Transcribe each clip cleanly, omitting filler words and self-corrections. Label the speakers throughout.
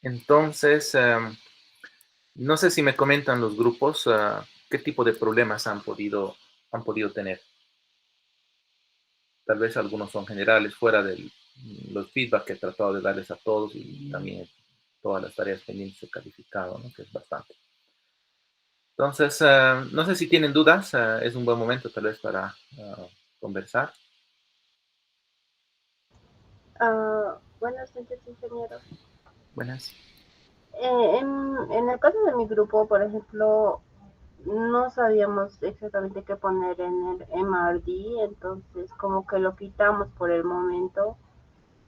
Speaker 1: Entonces, no sé si me comentan los grupos qué tipo de problemas han podido tener. Tal vez algunos son generales, fuera de los feedback que he tratado de darles a todos y también todas las tareas pendientes he calificado, ¿no? Que es bastante. Entonces, no sé si tienen dudas, es un buen momento tal vez para conversar.
Speaker 2: Buenas noches, ingeniero.
Speaker 1: Buenas.
Speaker 2: En el caso de mi grupo, por ejemplo, no sabíamos exactamente qué poner en el MRD, entonces como que lo quitamos por el momento,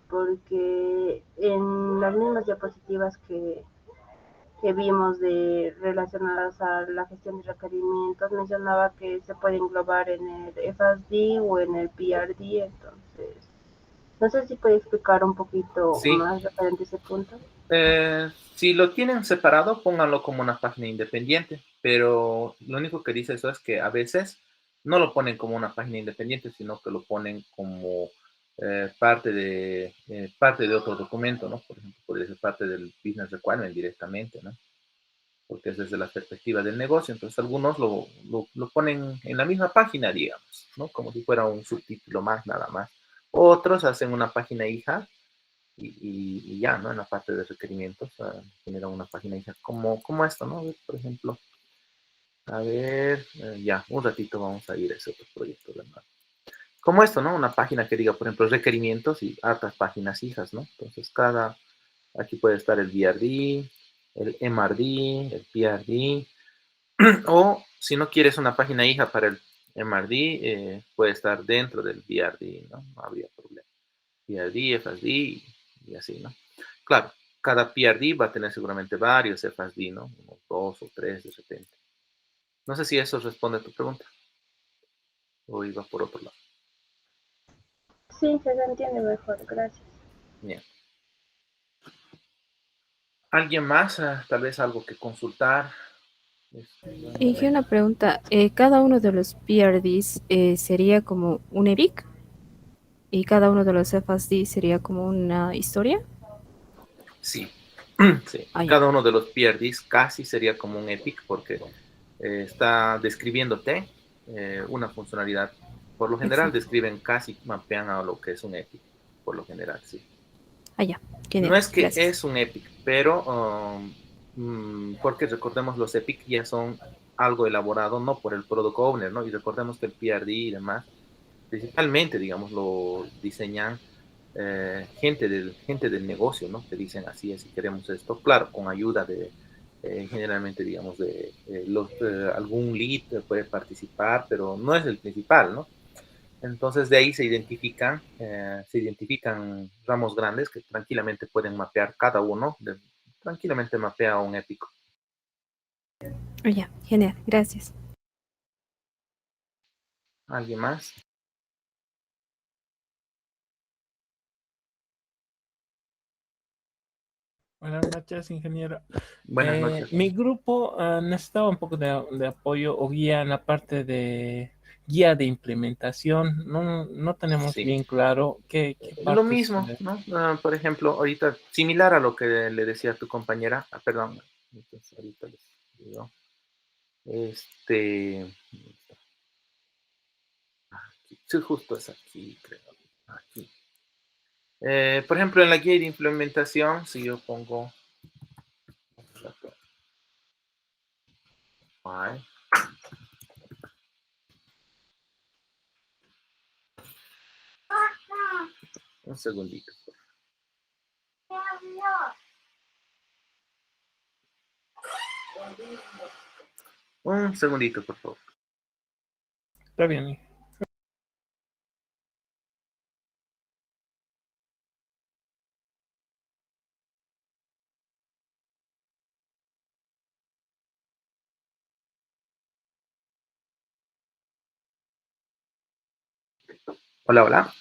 Speaker 2: porque en las mismas diapositivas que vimos de relacionadas a la gestión de requerimientos mencionaba que se puede englobar en el FASD o en el PRD, entonces no sé si puede explicar un poquito
Speaker 1: Sí,
Speaker 2: más referente a ese punto.
Speaker 1: si lo tienen separado, pónganlo como una página independiente, pero lo único que dice eso es que a veces no lo ponen como una página independiente, sino que lo ponen como parte de otro documento, ¿no? Por ejemplo, podría ser parte del business requirement directamente, ¿no? Porque es desde la perspectiva del negocio. Entonces, algunos lo ponen en la misma página, digamos, ¿no? Como si fuera un subtítulo más, nada más. Otros hacen una página hija y ya, ¿no? En la parte de requerimientos, genera una página hija como esto, ¿no? Por ejemplo, a ver, ya, un ratito vamos a ir a ese otro proyecto de nuevo. Como esto, ¿no? Una página que diga, por ejemplo, requerimientos y hartas páginas hijas, ¿no? Entonces, aquí puede estar el BRD, el MRD, el PRD, o si no quieres una página hija para el MRD, puede estar dentro del BRD, ¿no? No habría problema. BRD, FSD y así, ¿no? Claro, cada PRD va a tener seguramente varios FSD, ¿no? Unos dos o tres de repente. No sé si eso responde a tu pregunta o iba por otro lado.
Speaker 2: Sí, se entiende mejor, gracias.
Speaker 1: Bien. ¿Alguien más? Tal vez algo que consultar. Es un buen
Speaker 3: Y que
Speaker 1: momento.
Speaker 3: una pregunta, cada uno de los PRDs sería como un EPIC y cada uno de los FSD sería como una historia.
Speaker 1: Sí, sí.
Speaker 3: Ah, ya.
Speaker 1: Cada uno de los PRDs casi sería como un EPIC porque está describiéndote una funcionalidad. Por lo general
Speaker 3: Exacto.
Speaker 1: describen casi, mapean a lo que es un EPIC. Por lo general, sí.
Speaker 3: Ah, ya.
Speaker 1: No
Speaker 3: Genial.
Speaker 1: es que
Speaker 3: Gracias.
Speaker 1: es un Epic, pero porque recordemos los Epic ya son algo elaborado, no por el Product Owner, ¿no? Y recordemos que el PRD y demás, principalmente, digamos, lo diseñan gente del negocio, ¿no? Que dicen así es y queremos esto, claro, con ayuda de, generalmente, digamos, de algún lead puede participar, pero no es el principal, ¿no? Entonces de ahí se identifican ramos grandes que tranquilamente pueden mapear cada uno, tranquilamente mapea un épico.
Speaker 3: Ah, ya. Genial. Gracias.
Speaker 1: ¿Alguien más?
Speaker 4: Buenas noches, ingeniero.
Speaker 1: Buenas noches.
Speaker 4: Mi grupo necesitaba un poco de apoyo o guía en la parte de guía de implementación. No tenemos
Speaker 1: Sí,
Speaker 4: bien claro qué
Speaker 1: lo
Speaker 4: partes.
Speaker 1: mismo, ¿no? Por ejemplo, ahorita, similar a lo que le decía a tu compañera, perdón, entonces ahorita les digo, este, aquí, sí, justo es aquí, creo, aquí. Por ejemplo, en la guía de implementación, si yo pongo, ay, un segundito. Un segundito, por favor.
Speaker 4: Está bien.
Speaker 1: Hola, hola.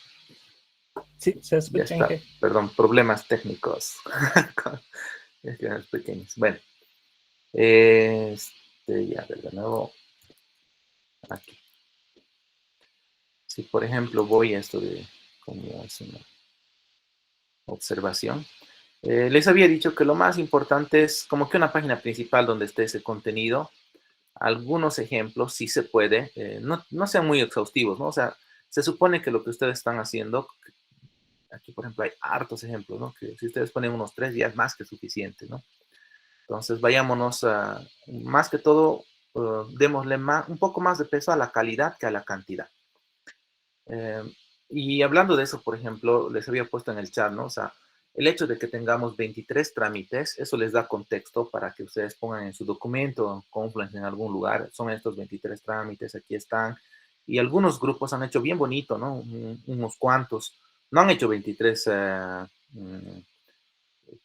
Speaker 4: Sí, se
Speaker 1: Ya
Speaker 4: escucha,
Speaker 1: está.
Speaker 4: Inge.
Speaker 1: Perdón, problemas técnicos con gestiones pequeños. Bueno, ya de nuevo aquí. Si por ejemplo voy a esto de como es una observación, Les había dicho que lo más importante es como que una página principal donde esté ese contenido. Algunos ejemplos, si se puede, no sean muy exhaustivos, ¿no? O sea, se supone que lo que ustedes están haciendo, aquí por ejemplo hay hartos ejemplos, ¿no? Que si ustedes ponen unos 3 ya es más que suficiente, ¿no? Entonces vayámonos a, más que todo, démosle un poco más de peso a la calidad que a la cantidad. Y hablando de eso, por ejemplo, les había puesto en el chat, ¿no? O sea, el hecho de que tengamos 23 trámites, eso les da contexto para que ustedes pongan en su documento, Confluence en algún lugar, son estos 23 trámites, aquí están. Y algunos grupos han hecho bien bonito, ¿no? Unos cuantos. No han hecho 23,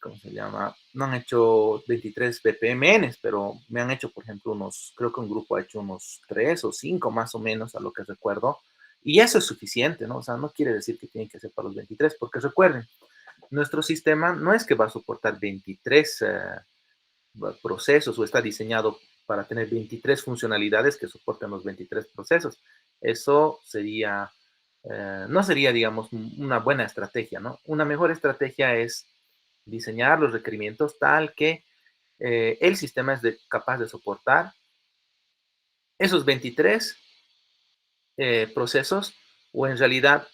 Speaker 1: ¿cómo se llama? No han hecho 23 BPMNs, pero me han hecho, por ejemplo, unos, creo que un grupo ha hecho unos 3 o 5 más o menos, a lo que recuerdo. Y eso es suficiente, ¿no? O sea, no quiere decir que tienen que ser para los 23, porque recuerden, nuestro sistema no es que va a soportar 23 procesos o está diseñado para tener 23 funcionalidades que soporten los 23 procesos. Eso sería, no sería, digamos, una buena estrategia, ¿no? Una mejor estrategia es diseñar los requerimientos tal que el sistema es capaz de soportar esos 23 procesos o en realidad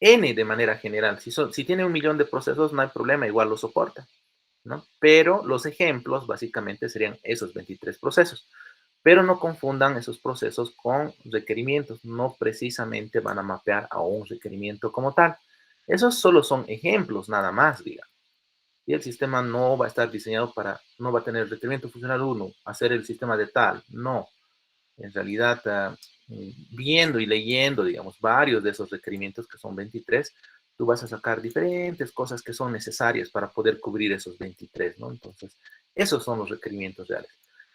Speaker 1: N de manera general. Si tiene 1.000.000 de procesos, no hay problema, igual lo soporta, ¿no? Pero los ejemplos básicamente serían esos 23 procesos. Pero no confundan esos procesos con requerimientos. No precisamente van a mapear a un requerimiento como tal. Esos solo son ejemplos, nada más, digamos. Y el sistema no va a estar diseñado no va a tener requerimiento funcional 1, hacer el sistema de tal. No. En realidad, viendo y leyendo, digamos, varios de esos requerimientos, que son 23, tú vas a sacar diferentes cosas que son necesarias para poder cubrir esos 23, ¿no? Entonces, esos son los requerimientos reales.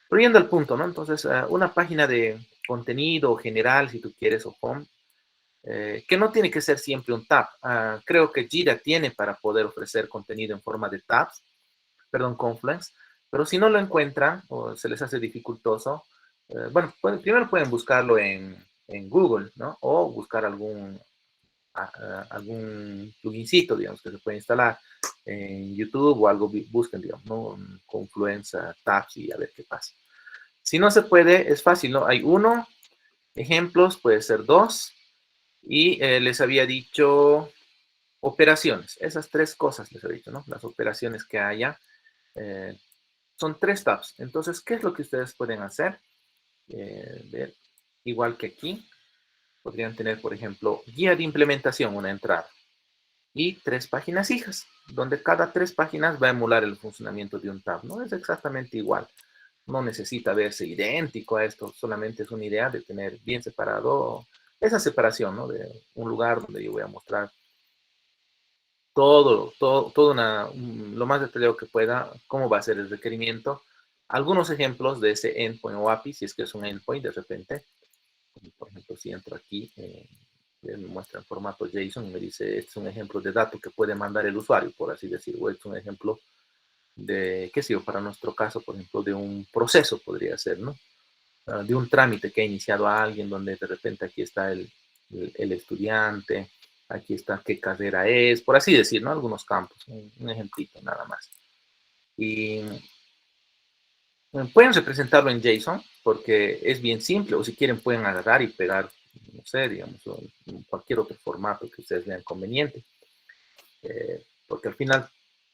Speaker 1: Pero yendo al punto, ¿no? Entonces, una página de contenido general, si tú quieres, o home, que no tiene que ser siempre un tab. Creo que Jira tiene para poder ofrecer contenido en forma de tabs, perdón, Confluence, pero si no lo encuentran o se les hace dificultoso, bueno, primero pueden buscarlo en Google, ¿no? O buscar algún plugincito, digamos, que se puede instalar en YouTube o algo, busquen, digamos, ¿no? Confluence Tabs y a ver qué pasa. Si no se puede, es fácil, ¿no? Hay uno, ejemplos, puede ser 2, y les había dicho operaciones. Esas 3 cosas les he dicho, ¿no? Las operaciones que haya. Son 3 tabs. Entonces, ¿qué es lo que ustedes pueden hacer? Ver, igual que aquí, podrían tener, por ejemplo, guía de implementación, una entrada, y 3 páginas hijas, donde cada 3 páginas va a emular el funcionamiento de un tab. No es exactamente igual. No necesita verse idéntico a esto, solamente es una idea de tener bien separado esa separación, ¿no? De un lugar donde yo voy a mostrar lo más detallado que pueda, cómo va a ser el requerimiento, algunos ejemplos de ese endpoint o API, si es que es un endpoint de repente, como por ejemplo, si entro aquí, me muestra en formato JSON y me dice, este es un ejemplo de dato que puede mandar el usuario, por así decirlo, o este es un ejemplo de, qué sé yo, para nuestro caso, por ejemplo, de un proceso podría ser, ¿no? De un trámite que ha iniciado a alguien, donde de repente aquí está el estudiante, aquí está qué carrera es, por así decir, ¿no? Algunos campos, un ejemplito nada más. Y pueden representarlo en JSON porque es bien simple, o si quieren pueden agarrar y pegar, no sé, digamos, en cualquier otro formato que ustedes vean conveniente. Porque al final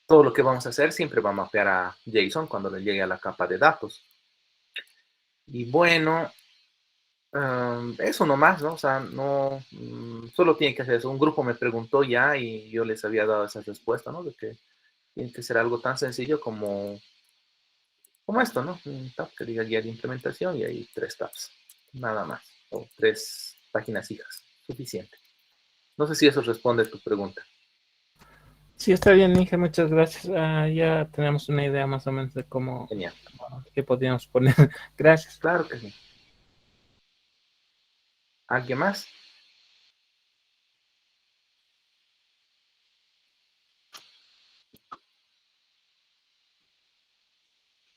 Speaker 1: todo lo que vamos a hacer siempre va a mapear a JSON cuando le llegue a la capa de datos. Y bueno, eso nomás, ¿no? O sea, no, solo tiene que hacer eso. Un grupo me preguntó ya y yo les había dado esa respuesta, ¿no? De que tiene que ser algo tan sencillo como esto, ¿no? Un tab que diga guía de implementación y hay 3 tabs, nada más, o 3 páginas hijas, suficiente. No sé si eso responde a tu pregunta.
Speaker 4: Sí, está bien, Inge, muchas gracias. Ya tenemos una idea más o menos de cómo,
Speaker 1: Genial.
Speaker 4: qué podríamos poner. Gracias.
Speaker 1: Claro que sí. ¿Alguien más?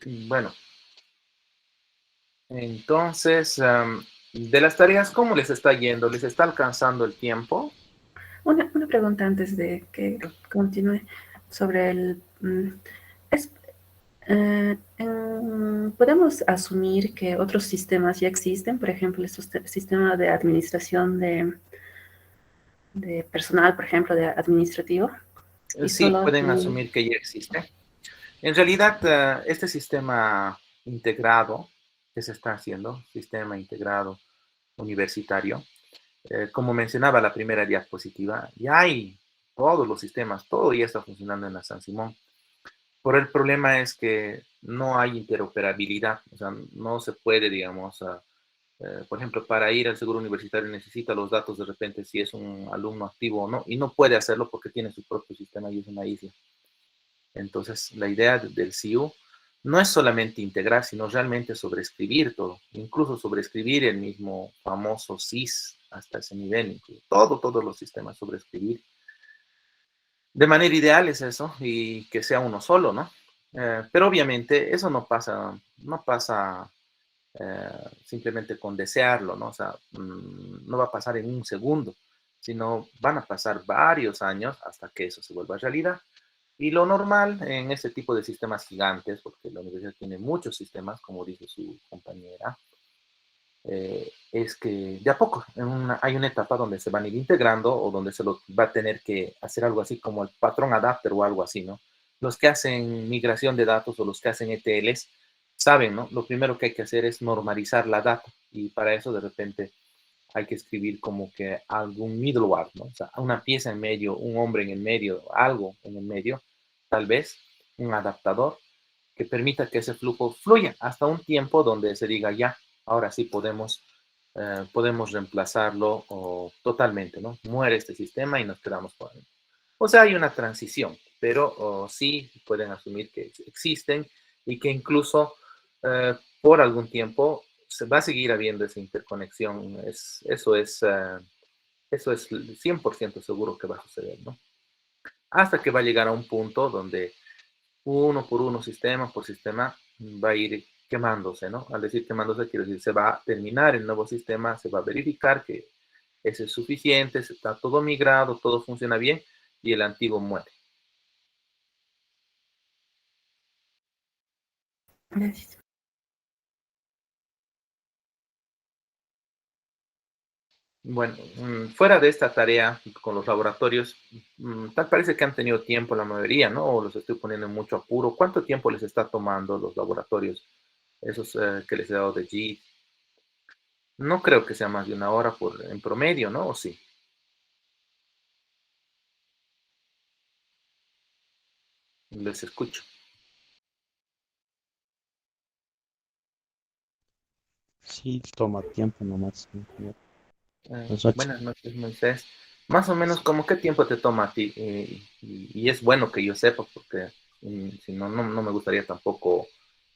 Speaker 1: Bueno, entonces, de las tareas, ¿cómo les está yendo? ¿Les está alcanzando el tiempo?
Speaker 3: Una pregunta antes de que continúe sobre
Speaker 5: Mm, es- podemos asumir que otros sistemas ya existen, por ejemplo, el sistema de administración de personal, por ejemplo, de administrativo, y
Speaker 1: Sí,
Speaker 5: solo
Speaker 1: pueden asumir que ya existe. En realidad, este sistema integrado que se está haciendo, sistema integrado universitario, como mencionaba la primera diapositiva, ya hay todos los sistemas, todo ya está funcionando en la San Simón. Por el problema es que no hay interoperabilidad, o sea, no se puede, digamos, por ejemplo, para ir al seguro universitario necesita los datos de repente si es un alumno activo o no, y no puede hacerlo porque tiene su propio sistema y es una isla. Entonces, la idea del CIU no es solamente integrar, sino realmente sobreescribir todo, incluso sobreescribir el mismo famoso SIS hasta ese nivel, incluso todos los sistemas sobreescribir. De manera ideal es eso y que sea uno solo, ¿no? Pero obviamente eso no pasa simplemente con desearlo, ¿no? O sea, no va a pasar en un segundo, sino van a pasar varios años hasta que eso se vuelva realidad. Y lo normal en este tipo de sistemas gigantes, porque la universidad tiene muchos sistemas, como dice su compañera, es que de a poco hay una etapa donde se van a ir integrando o donde se lo va a tener que hacer algo así como el patrón adapter o algo así, ¿no? Los que hacen migración de datos o los que hacen ETLs saben, ¿no? Lo primero que hay que hacer es normalizar la data y para eso de repente hay que escribir como que algún middleware, ¿no? O sea, una pieza en medio, un hombre en el medio, algo en el medio, tal vez un adaptador que permita que ese flujo fluya hasta un tiempo donde se diga ya, ahora sí podemos reemplazarlo totalmente, ¿no? Muere este sistema y nos quedamos con él. O sea, hay una transición, pero sí pueden asumir que existen y que incluso por algún tiempo se va a seguir habiendo esa interconexión. Eso es 100% seguro que va a suceder, ¿no? Hasta que va a llegar a un punto donde uno por uno, sistema por sistema, va a ir quemándose, ¿no? Al decir quemándose, quiero decir, se va a terminar el nuevo sistema, se va a verificar que ese es suficiente, está todo migrado, todo funciona bien y el antiguo muere.
Speaker 5: gracias.
Speaker 1: Bueno, fuera de esta tarea con los laboratorios, tal parece que han tenido tiempo la mayoría, ¿no? O los estoy poniendo en mucho apuro. ¿Cuánto tiempo les está tomando los laboratorios, esos que les he dado de G? No creo que sea más de una hora en promedio, ¿no? ¿O sí? Les escucho.
Speaker 6: Sí, toma tiempo nomás. Buenas noches.
Speaker 1: Buenas noches, Moisés. Más o menos, ¿cómo qué tiempo te toma a ti? Y es bueno que yo sepa, porque si no, no me gustaría tampoco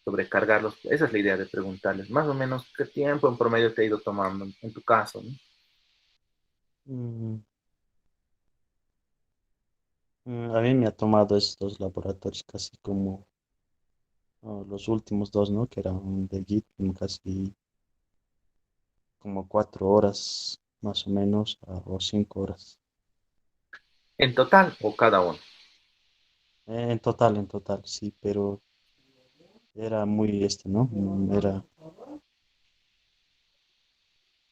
Speaker 1: sobrecargarlos. Esa es la idea de preguntarles. Más o menos, ¿qué tiempo en promedio te ha ido tomando en tu caso, ¿no?
Speaker 6: Mm, a mí me ha tomado estos laboratorios casi como los últimos dos, ¿no? Que eran de Git, casi como 4 horas más o menos, o 5 horas.
Speaker 1: ¿En total o cada uno?
Speaker 6: En total, sí, pero era muy ¿no? Era,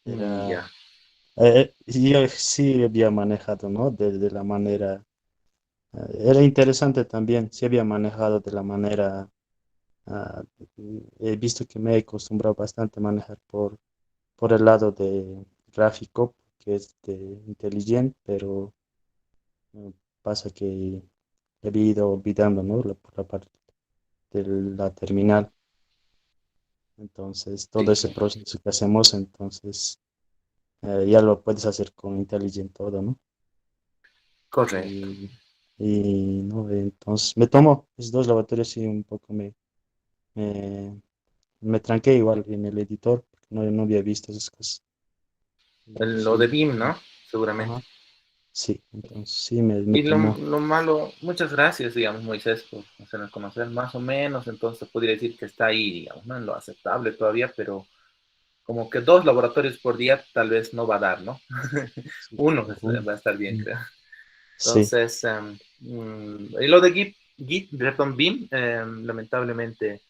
Speaker 1: Ya.
Speaker 6: yo sí había manejado, ¿no? De la manera, era interesante también, sí había manejado de la manera, ah, he visto que me he acostumbrado bastante a manejar por el lado de gráfico, que es de inteligente, pero eh, pasa que he ido olvidando, ¿no? Por la parte de la terminal. Entonces, todo
Speaker 1: Sí,
Speaker 6: ese
Speaker 1: sí.
Speaker 6: proceso que hacemos, entonces, ya lo puedes hacer con Intelligent todo, ¿no?
Speaker 1: Correcto.
Speaker 6: Y, no, entonces me tomo esos dos lavatorios y un poco me, me tranqué igual en el editor, porque no había visto esas cosas. Y
Speaker 1: Lo de
Speaker 6: sí,
Speaker 1: BIM, ¿no? Seguramente.
Speaker 6: ajá, sí, entonces sí me
Speaker 1: Y lo,
Speaker 6: tomó.
Speaker 1: lo malo, muchas gracias, digamos, Moisés, por hacernos conocer más o menos. Entonces, podría decir que está ahí, digamos, ¿no? En lo aceptable todavía, pero como que 2 laboratorios por día tal vez no va a dar, ¿no?
Speaker 6: Sí,
Speaker 1: Uno
Speaker 6: ujú,
Speaker 1: va a estar bien,
Speaker 6: mm,
Speaker 1: creo.
Speaker 6: sí,
Speaker 1: Entonces, y lo de Git Git, perdón, Vim, lamentablemente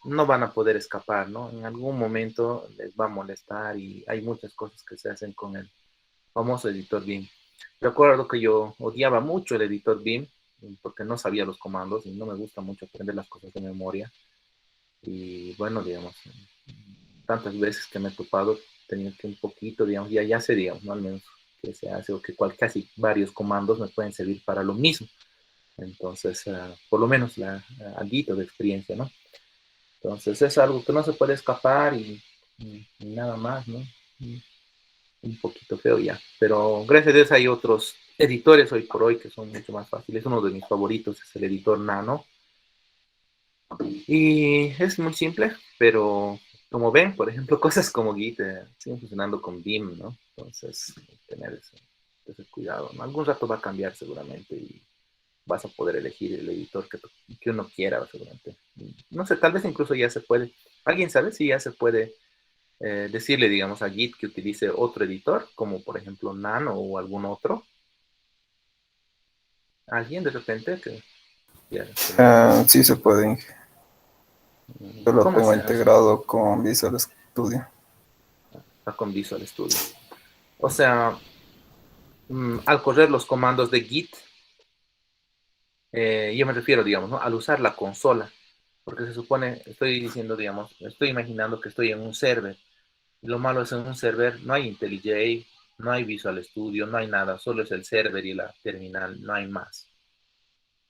Speaker 1: no van a poder escapar, ¿no? En algún momento les va a molestar y hay muchas cosas que se hacen con el famoso editor Vim. Recuerdo que yo odiaba mucho el editor Vim porque no sabía los comandos y no me gusta mucho aprender las cosas de memoria. Y bueno, digamos, tantas veces que me he topado, tenía que un poquito, digamos, ya sé, digamos, ¿no? Al menos que se hace o que casi varios comandos me pueden servir para lo mismo. Entonces, por lo menos algo de experiencia, ¿no? Entonces, es algo que no se puede escapar y nada más, ¿no? Un poquito feo ya. Pero gracias a Dios hay otros editores hoy por hoy que son mucho más fáciles. Uno de mis favoritos es el editor Nano. Y es muy simple, pero como ven, por ejemplo, cosas como Git siguen funcionando con Vim, ¿no? Entonces, tener ese cuidado, ¿no? Algún rato va a cambiar seguramente y vas a poder elegir el editor que uno quiera, seguramente. No sé, tal vez incluso ya se puede. ¿Alguien sabe si ya se puede decirle, digamos, a Git que utilice otro editor, como por ejemplo Nano o algún otro? ¿Alguien de repente que ya
Speaker 7: Sí se puede. Yo lo
Speaker 1: ¿Cómo
Speaker 7: tengo
Speaker 1: se hace?
Speaker 7: integrado con Visual Studio.
Speaker 1: Está con Visual Studio. O sea, al correr los comandos de Git, yo me refiero, digamos, ¿no? Al usar la consola, porque se supone, estoy diciendo, digamos, estoy imaginando que estoy en un server. Lo malo es en un server, no hay IntelliJ, no hay Visual Studio, no hay nada, solo es el server y la terminal, no hay más.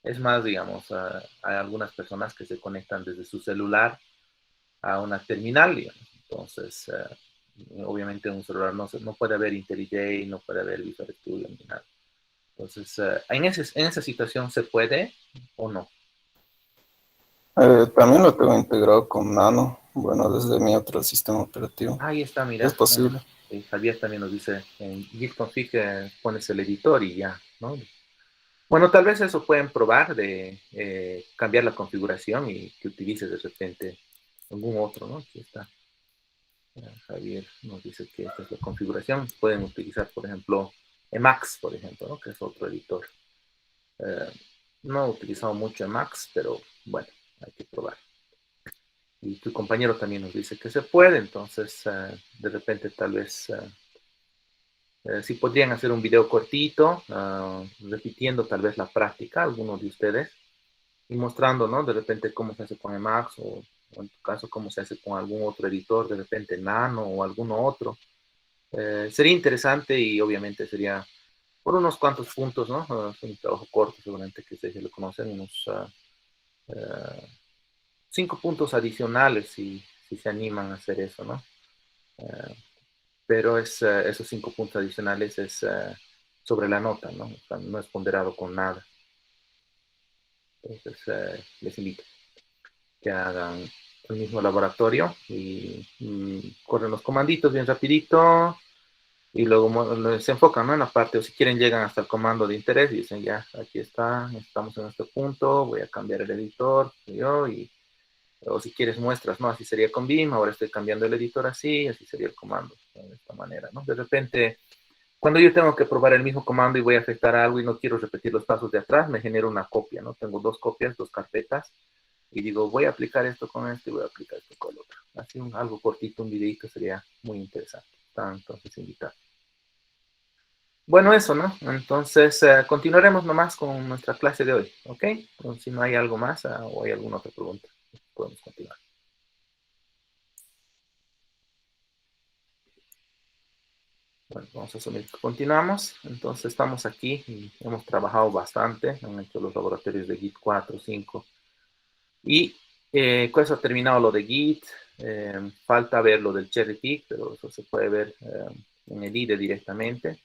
Speaker 1: Es más, digamos, hay algunas personas que se conectan desde su celular a una terminal, digamos. Entonces, obviamente en un celular no puede haber IntelliJ, no puede haber Visual Studio ni nada. Entonces, en esa situación se puede o no.
Speaker 7: También lo tengo integrado con Nano, bueno, desde mi otro sistema operativo.
Speaker 1: Ahí está,
Speaker 7: Es
Speaker 1: mira.
Speaker 7: posible.
Speaker 1: Javier también nos dice, en Git config pones el editor y ya, ¿no? Bueno, tal vez eso pueden probar de cambiar la configuración y que utilices de repente algún otro, ¿no? Aquí está. Javier nos dice que esta es la configuración. Pueden utilizar, por ejemplo, Emacs, por ejemplo, ¿no? Que es otro editor. No he utilizado mucho Emacs, pero bueno, hay que probar. Y tu compañero también nos dice que se puede, entonces de repente tal vez si podrían hacer un video cortito, repitiendo tal vez la práctica, algunos de ustedes, y mostrando, ¿no? De repente cómo se hace con Emacs o en tu caso cómo se hace con algún otro editor, de repente Nano o alguno otro. Sería interesante y obviamente sería por unos cuantos puntos, ¿no? Es un trabajo corto, seguramente que ustedes lo conocen, unos 5 puntos adicionales si se animan a hacer eso, ¿no? Pero esos 5 puntos adicionales es sobre la nota, ¿no? O sea, no es ponderado con nada. Entonces, les invito que hagan el mismo laboratorio y corren los comanditos bien rapidito y luego se enfocan, ¿no? En la parte, o si quieren llegan hasta el comando de interés y dicen, ya, aquí está, estamos en este punto, voy a cambiar el editor, o si quieres muestras, ¿no? Así sería con Vim, ahora estoy cambiando el editor así sería el comando, de esta manera, ¿no? De repente, cuando yo tengo que probar el mismo comando y voy a afectar algo y no quiero repetir los pasos de atrás, me genero una copia, ¿no? Tengo 2 copias, 2 carpetas, y digo, voy a aplicar esto con esto y voy a aplicar esto con el otro. Así algo cortito, un videito sería muy interesante. Están entonces invitados. Bueno, eso, ¿no? Entonces, continuaremos nomás con nuestra clase de hoy, ¿ok? Entonces, si no hay algo más o hay alguna otra pregunta, podemos continuar. Bueno, vamos a asumir que continuamos. Entonces, estamos aquí y hemos trabajado bastante. Han hecho los laboratorios de Git 4, 5. Y con eso ha terminado lo de Git. Falta ver lo del Cherry Pick, pero eso se puede ver en el IDE directamente.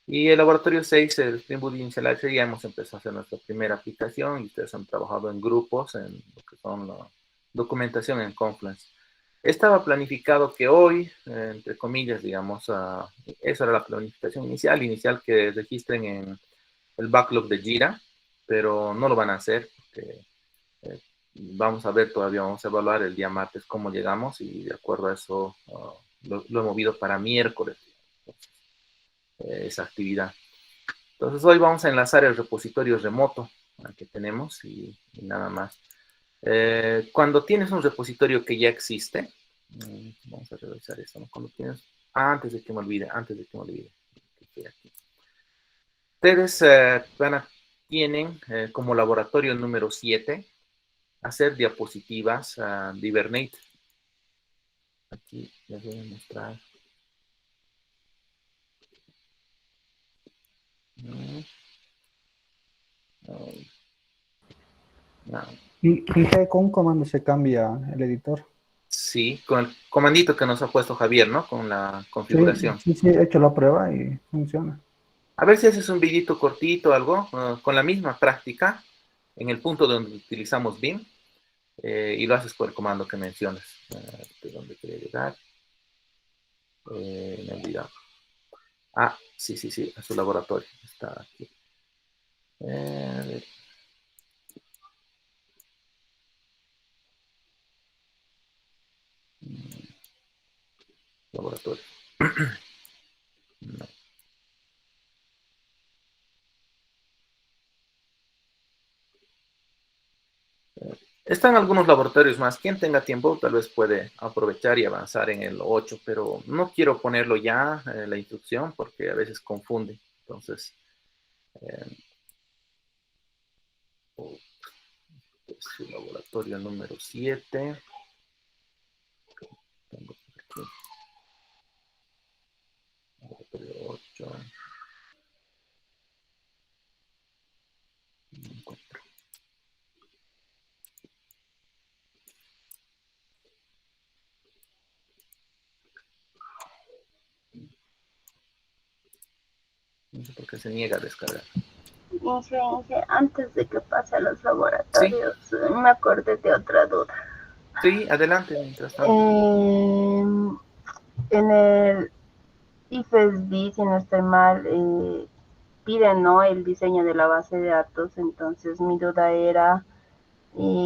Speaker 1: Y el laboratorio 6, el Spring Boot Initialization, ya hemos empezado a hacer nuestra primera aplicación y ustedes han trabajado en grupos en lo que son la documentación en Confluence. Estaba planificado que hoy, entre comillas, digamos, esa era la planificación inicial que registren en el backlog de Jira, pero no lo van a hacer porque vamos a ver todavía, vamos a evaluar el día martes cómo llegamos y de acuerdo a eso lo he movido para miércoles, esa actividad. Entonces hoy vamos a enlazar el repositorio remoto que tenemos y nada más. Cuando tienes un repositorio que ya existe, vamos a revisar esto, ¿no? Cuando tienes, antes de que me olvide, que estoy aquí. Ustedes tienen como laboratorio número 7 hacer diapositivas de Hibernate. Aquí les voy a mostrar. No.
Speaker 8: ¿Y con un comando se cambia el editor?
Speaker 1: Sí, con el comandito que nos ha puesto Javier, ¿no? Con la configuración.
Speaker 8: Sí, he hecho la prueba y funciona.
Speaker 1: A ver si haces un videito cortito o algo, con la misma práctica, en el punto donde utilizamos BIM, y lo haces por el comando que mencionas. ¿De dónde quería llegar? Me he olvidado. Ah, sí, a su laboratorio. Está aquí. A ver. Laboratorio. No. Están algunos laboratorios más. Quien tenga tiempo tal vez puede aprovechar y avanzar en el 8, pero no quiero ponerlo ya en la instrucción porque a veces confunde. Entonces, su laboratorio número 7. Tengo aquí. Laboratorio 8. No encuentro. No sé por qué se niega a descargar.
Speaker 2: Inge, antes de que pase a los
Speaker 1: Sí,
Speaker 2: laboratorios, me acordé de otra duda.
Speaker 1: sí, adelante mientras tanto.
Speaker 2: En el IFESB, si no estoy mal, piden, ¿no?, el diseño de la base de datos. Entonces mi duda era,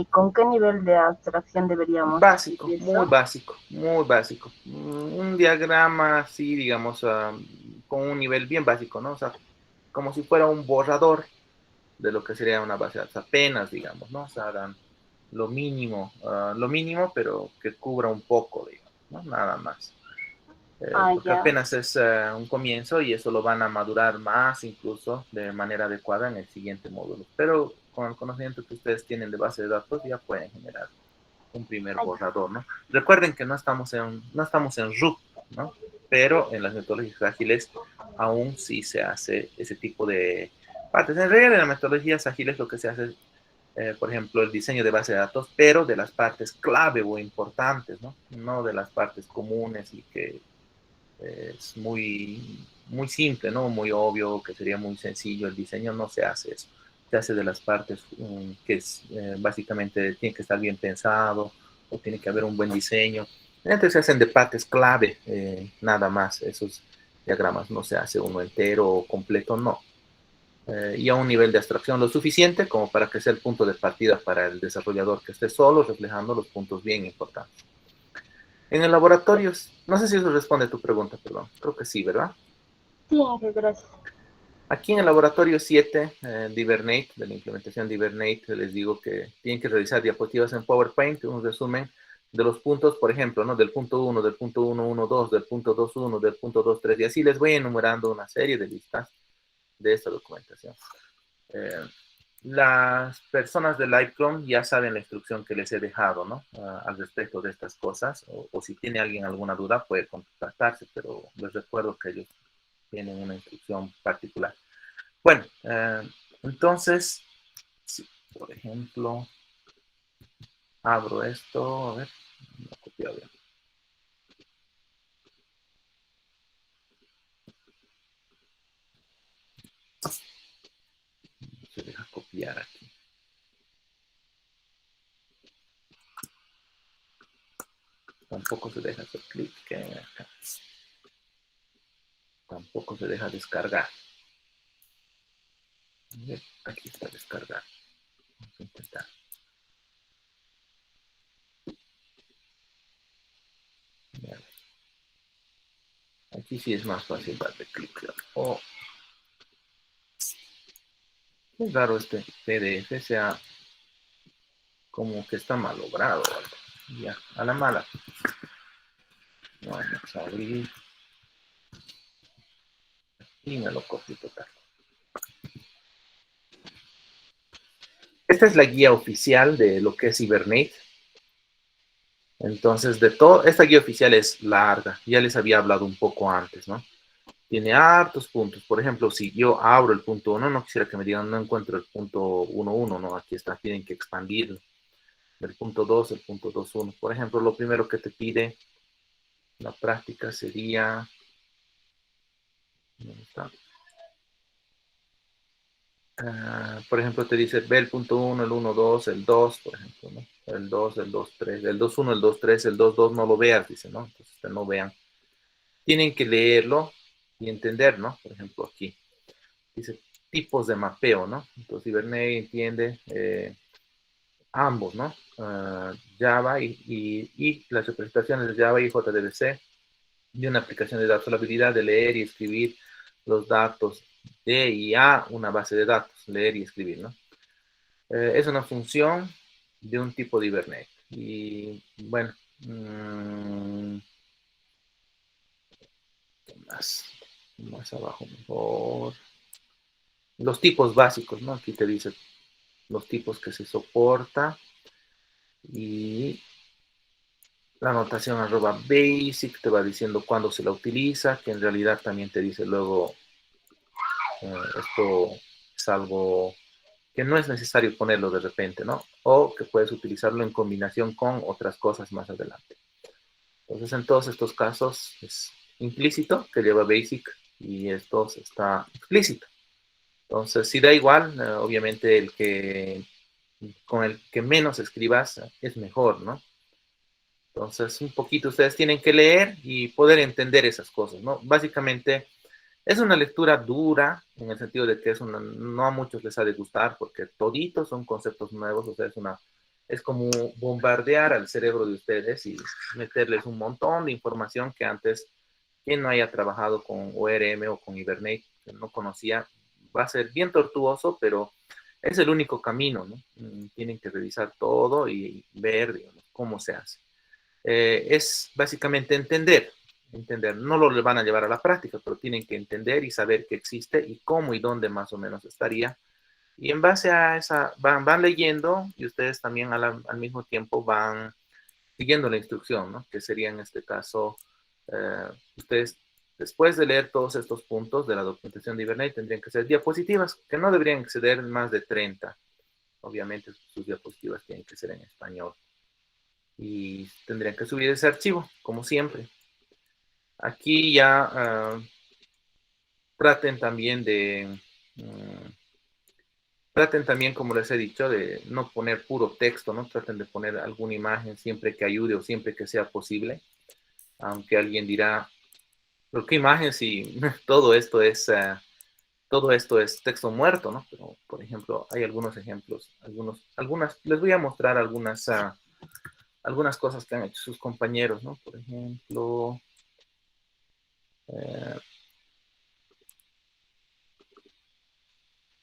Speaker 2: ¿con qué nivel de abstracción deberíamos hacer
Speaker 1: Básico, muy
Speaker 2: eso?
Speaker 1: básico, muy básico. Un diagrama así, digamos, con un nivel bien básico, ¿no? O sea, como si fuera un borrador de lo que sería una base de datos, apenas, digamos, ¿no? O sea, hagan lo mínimo, pero que cubra un poco, digamos, ¿no? Nada más. Porque
Speaker 2: Ya.
Speaker 1: apenas es un comienzo y eso lo van a madurar más incluso de manera adecuada en el siguiente módulo. Pero con el conocimiento que ustedes tienen de base de datos ya pueden generar un primer borrador, ¿no? Recuerden que no estamos en RUP, ¿no? Pero en las metodologías ágiles aún sí se hace ese tipo de partes. En realidad en las metodologías ágiles lo que se hace es, por ejemplo, el diseño de base de datos, pero de las partes clave o importantes, ¿no? No de las partes comunes y que es muy simple, ¿no? Muy obvio, que sería muy sencillo. El diseño no se hace eso. Se hace de las partes que es, básicamente tiene que estar bien pensado o tiene que haber un buen diseño. Entonces se hacen de partes clave, nada más. Esos diagramas no se hace uno entero o completo, no. Y a un nivel de abstracción lo suficiente como para que sea el punto de partida para el desarrollador que esté solo reflejando los puntos bien importantes. En el laboratorio, no sé si eso responde a tu pregunta, perdón. Creo que sí, ¿verdad?
Speaker 2: Sí, Inge, gracias.
Speaker 1: Aquí en el laboratorio 7 de Hibernate, de la implementación de Hibernate, les digo que tienen que realizar diapositivas en PowerPoint, un resumen de los puntos, por ejemplo, ¿no? Del punto 1, del punto 1.1.2, del punto 2.1, del punto 2.3, y así les voy enumerando una serie de listas de esta documentación. Las personas de Livecom ya saben la instrucción que les he dejado, ¿no? Al respecto de estas cosas, o si tiene alguien alguna duda puede contactarse, pero les recuerdo que ellos tienen una instrucción particular. Bueno, entonces, si por ejemplo, abro esto, a ver, no he copiado bien. Se deja copiar aquí. Tampoco se deja hacer clic acá. Tampoco se deja descargar. Aquí está descargar. Vamos a intentar. Aquí sí es más fácil darle clic. O Es raro este PDF, sea como que está mal logrado. Ya, a la mala. Vamos a abrir. Y me lo copio total. Esta es la guía oficial de lo que es Hibernate. Entonces, de todo, esta guía oficial es larga. Ya les había hablado un poco antes, ¿no? Tiene hartos puntos. Por ejemplo, si yo abro el punto 1, no quisiera que me digan, no encuentro el punto 1.1, ¿no? Aquí está, tienen que expandirlo. El punto 2, el punto 2.1. Por ejemplo, lo primero que te pide la práctica sería... ¿dónde está? Por ejemplo, te dice, ve el punto 1, el 1, 2, el 2, por ejemplo, ¿no? El 2, el 2, 3, el 2, 1, el 2, 3, el 2, 2, no lo veas, dice, ¿no? Entonces, no vean. Tienen que leerlo y entender, ¿no? Por ejemplo, aquí dice tipos de mapeo, ¿no? Entonces, Hibernate entiende ambos, ¿no? Java y las representaciones de Java y JDBC de una aplicación de datos, la habilidad de leer y escribir los datos de y a una base de datos, leer y escribir, ¿no? Es una función de un tipo de Hibernate. Y bueno, más abajo mejor. Los tipos básicos, ¿no? Aquí te dice los tipos que se soporta y la notación @basic te va diciendo cuándo se la utiliza, que en realidad también te dice luego esto es algo que no es necesario ponerlo de repente, ¿no? O que puedes utilizarlo en combinación con otras cosas más adelante. Entonces, en todos estos casos es implícito que lleva basic y esto está explícito. Entonces, si da igual, obviamente con el que menos escribas es mejor, ¿no? Entonces, un poquito ustedes tienen que leer y poder entender esas cosas, ¿no? Básicamente, es una lectura dura, en el sentido de que no a muchos les ha de gustar, porque toditos son conceptos nuevos, o sea, es como bombardear al cerebro de ustedes y meterles un montón de información que antes, quien no haya trabajado con ORM o con Hibernate, que no conocía, va a ser bien tortuoso, pero es el único camino, ¿no? Tienen que revisar todo y ver, digamos, cómo se hace. Es básicamente entender, no lo van a llevar a la práctica, pero tienen que entender y saber que existe y cómo y dónde más o menos estaría. Y en base a esa, van leyendo y ustedes también al mismo tiempo van siguiendo la instrucción, ¿no? Que sería en este caso, ustedes después de leer todos estos puntos de la documentación de Hibernate tendrían que hacer diapositivas que no deberían exceder más de 30. Obviamente sus diapositivas tienen que ser en español. Y tendrían que subir ese archivo, como siempre. Aquí ya traten también como les he dicho, de no poner puro texto, ¿no? Traten de poner alguna imagen siempre que ayude o siempre que sea posible. Aunque alguien dirá, ¿pero qué imagen si todo esto es texto muerto, ¿no? Pero, por ejemplo, hay algunos ejemplos, les voy a mostrar algunas cosas que han hecho sus compañeros, ¿no? Por ejemplo,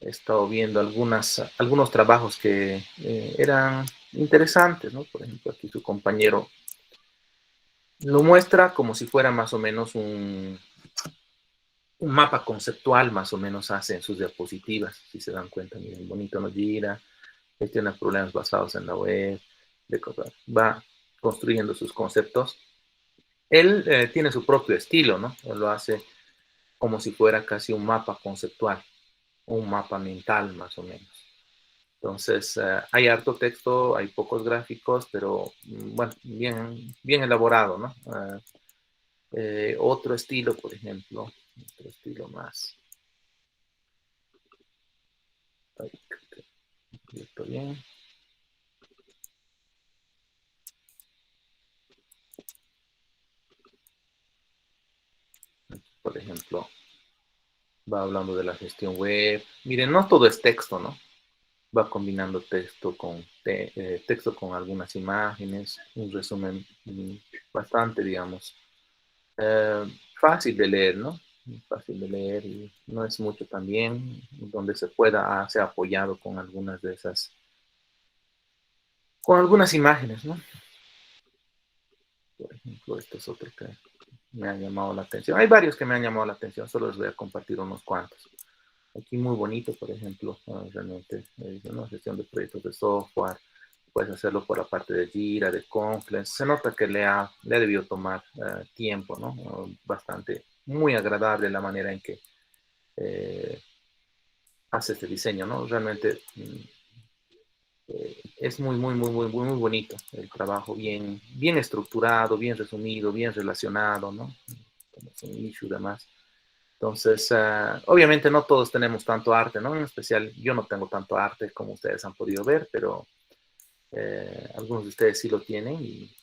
Speaker 1: he estado viendo algunos trabajos que eran interesantes, ¿no? Por ejemplo, aquí su compañero lo muestra como si fuera más o menos un mapa conceptual, más o menos hace en sus diapositivas, si se dan cuenta, miren, bonito nos gira, gestiona problemas basados en la web, va construyendo sus conceptos. Él tiene su propio estilo, ¿no? Él lo hace como si fuera casi un mapa conceptual, un mapa mental, más o menos. Entonces, hay harto texto, hay pocos gráficos, pero bueno, bien elaborado, ¿no? Otro estilo, por ejemplo, otro estilo más. Estoy bien. Por ejemplo, va hablando de la gestión web. Miren, no todo es texto, ¿no? Va combinando texto con algunas imágenes, un resumen bastante, digamos, fácil de leer, ¿no? fácil de leer y no es mucho también, donde se pueda ser apoyado con algunas de esas, con algunas imágenes, ¿no? Por ejemplo, este es otro que me ha llamado la atención. Hay varios que me han llamado la atención, solo les voy a compartir unos cuantos. Aquí muy bonito, por ejemplo, realmente, una gestión de proyectos de software, puedes hacerlo por la parte de Jira, de Confluence, se nota que le ha debido tomar tiempo, ¿no? Bastante, muy agradable la manera en que hace este diseño, ¿no? Realmente es muy bonito el trabajo, bien estructurado, bien resumido, bien relacionado, ¿no? Como es un issue y demás. Entonces, obviamente no todos tenemos tanto arte, ¿no? En especial yo no tengo tanto arte como ustedes han podido ver, pero algunos de ustedes sí lo tienen y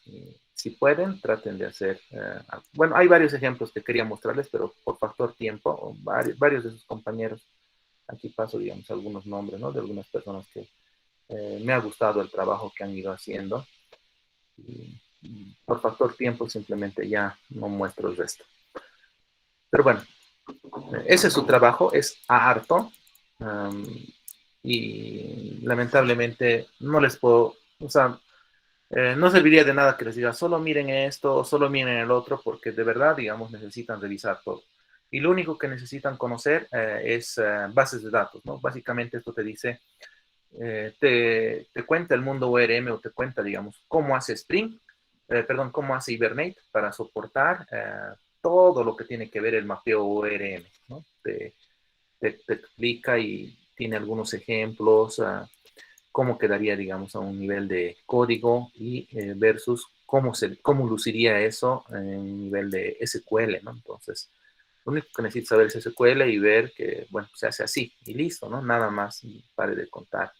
Speaker 1: si pueden, traten de hacer. Bueno, hay varios ejemplos que quería mostrarles, pero por factor tiempo, varios de sus compañeros, aquí paso, digamos, algunos nombres, ¿no? De algunas personas que me ha gustado el trabajo que han ido haciendo. Y por factor tiempo simplemente ya no muestro el resto. Pero bueno, ese es su trabajo, es harto. Y lamentablemente no les puedo, o sea, no serviría de nada que les diga solo miren esto o solo miren el otro, porque de verdad, digamos, necesitan revisar todo. Y lo único que necesitan conocer es bases de datos, ¿no? Básicamente esto te dice, te cuenta el mundo ORM o te cuenta, digamos, cómo hace Spring, perdón, cómo hace Hibernate para soportar todo lo que tiene que ver el mapeo ORM, ¿no? Te explica y tiene algunos ejemplos, cómo quedaría, digamos, a un nivel de código y versus cómo luciría eso en un nivel de SQL, ¿no? Entonces, lo único que necesito saber es SQL y ver que, bueno, se hace así y listo, ¿no? Nada más, pare de contar.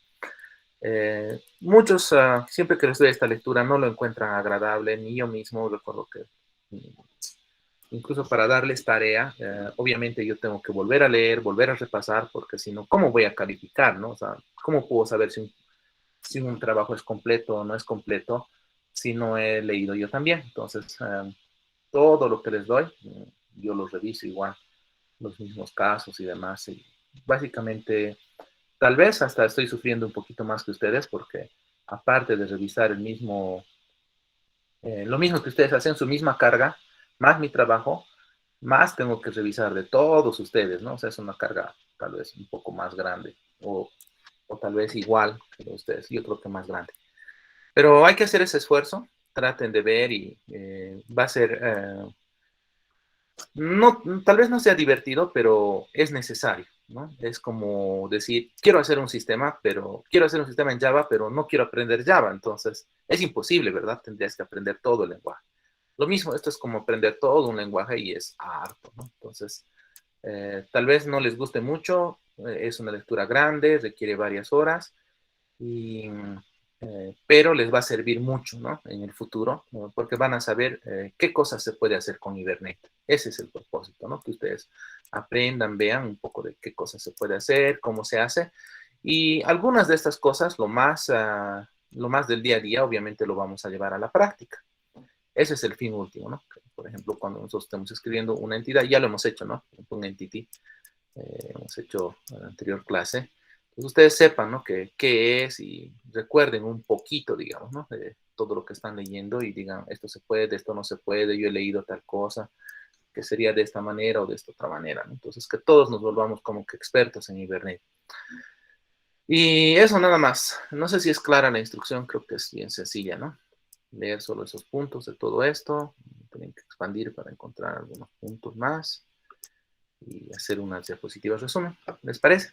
Speaker 1: Muchos, siempre que les doy esta lectura, no lo encuentran agradable, ni yo mismo recuerdo que incluso para darles tarea, obviamente yo tengo que volver a leer, volver a repasar, porque si no, ¿cómo voy a calificar, no? O sea, ¿cómo puedo saber si un trabajo es completo o no es completo si no he leído yo también? Entonces, todo lo que les doy, yo lo reviso igual, los mismos casos y demás. Y básicamente, tal vez hasta estoy sufriendo un poquito más que ustedes, porque aparte de revisar lo mismo que ustedes hacen, su misma carga, más mi trabajo, más tengo que revisar de todos ustedes, ¿no? O sea, es una carga tal vez un poco más grande, o tal vez igual que de ustedes, yo creo que más grande. Pero hay que hacer ese esfuerzo, traten de ver y va a ser, no, tal vez no sea divertido, pero es necesario, ¿no? Es como decir, quiero hacer un sistema, quiero hacer un sistema en Java, pero no quiero aprender Java, entonces es imposible, ¿verdad? Tendrías que aprender todo el lenguaje. Lo mismo, esto es como aprender todo un lenguaje y es harto, ¿no? Entonces, tal vez no les guste mucho, es una lectura grande, requiere varias horas, pero les va a servir mucho, ¿no? En el futuro, ¿no? Porque van a saber qué cosas se puede hacer con Hibernate. Ese es el propósito, ¿no? Que ustedes aprendan, vean un poco de qué cosas se puede hacer, cómo se hace. Y algunas de estas cosas, lo más del día a día, obviamente lo vamos a llevar a la práctica. Ese es el fin último, ¿no? Por ejemplo, cuando nosotros estemos escribiendo una entidad, ya lo hemos hecho, ¿no? Un entity, hemos hecho en la anterior clase. Pues ustedes sepan, ¿no? Qué es y recuerden un poquito, digamos, ¿no? De todo lo que están leyendo y digan, esto se puede, esto no se puede, yo he leído tal cosa, que sería de esta manera o de esta otra manera, ¿no? Entonces, que todos nos volvamos como que expertos en Hibernate. Y eso nada más. No sé si es clara la instrucción, creo que es bien sencilla, ¿no? Leer solo esos puntos de todo esto. Tienen que expandir para encontrar algunos puntos más y hacer unas diapositivas resumen. ¿Les parece?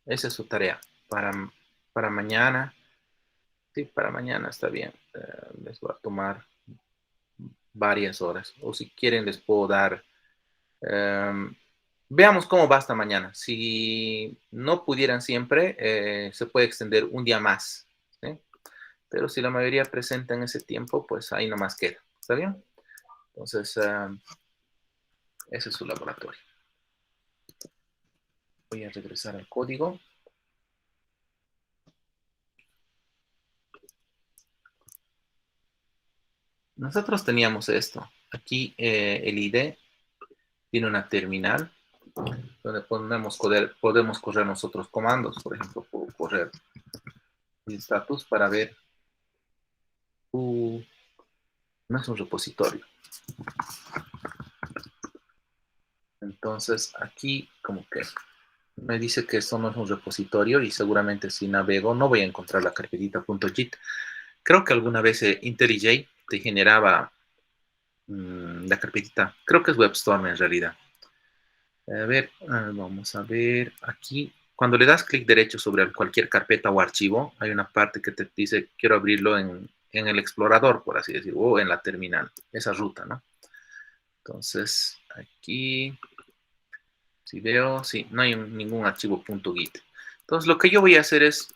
Speaker 1: Esa es su tarea para mañana. Sí, para mañana está bien. Les va a tomar varias horas. O si quieren les puedo dar... veamos cómo va hasta mañana. Si no pudieran siempre, se puede extender un día más. ¿Sí? Pero si la mayoría presenta en ese tiempo, pues ahí nomás queda. ¿Está bien? Entonces, ese es su laboratorio. Voy a regresar al código. Nosotros teníamos esto. aquí el IDE tiene una terminal donde podemos correr nosotros comandos. Por ejemplo, puedo correr mi status para ver. No es un repositorio. Entonces aquí como que me dice que esto no es un repositorio y seguramente si navego no voy a encontrar la carpetita .git. Creo que alguna vez IntelliJ te generaba la carpetita. Creo que es WebStorm en realidad. A ver, vamos a ver aquí. Cuando le das clic derecho sobre cualquier carpeta o archivo, hay una parte que te dice quiero abrirlo en el explorador, por así decirlo, o en la terminal. Esa ruta, ¿no? Entonces, aquí, si veo, sí, no hay ningún archivo .git. Entonces, lo que yo voy a hacer es,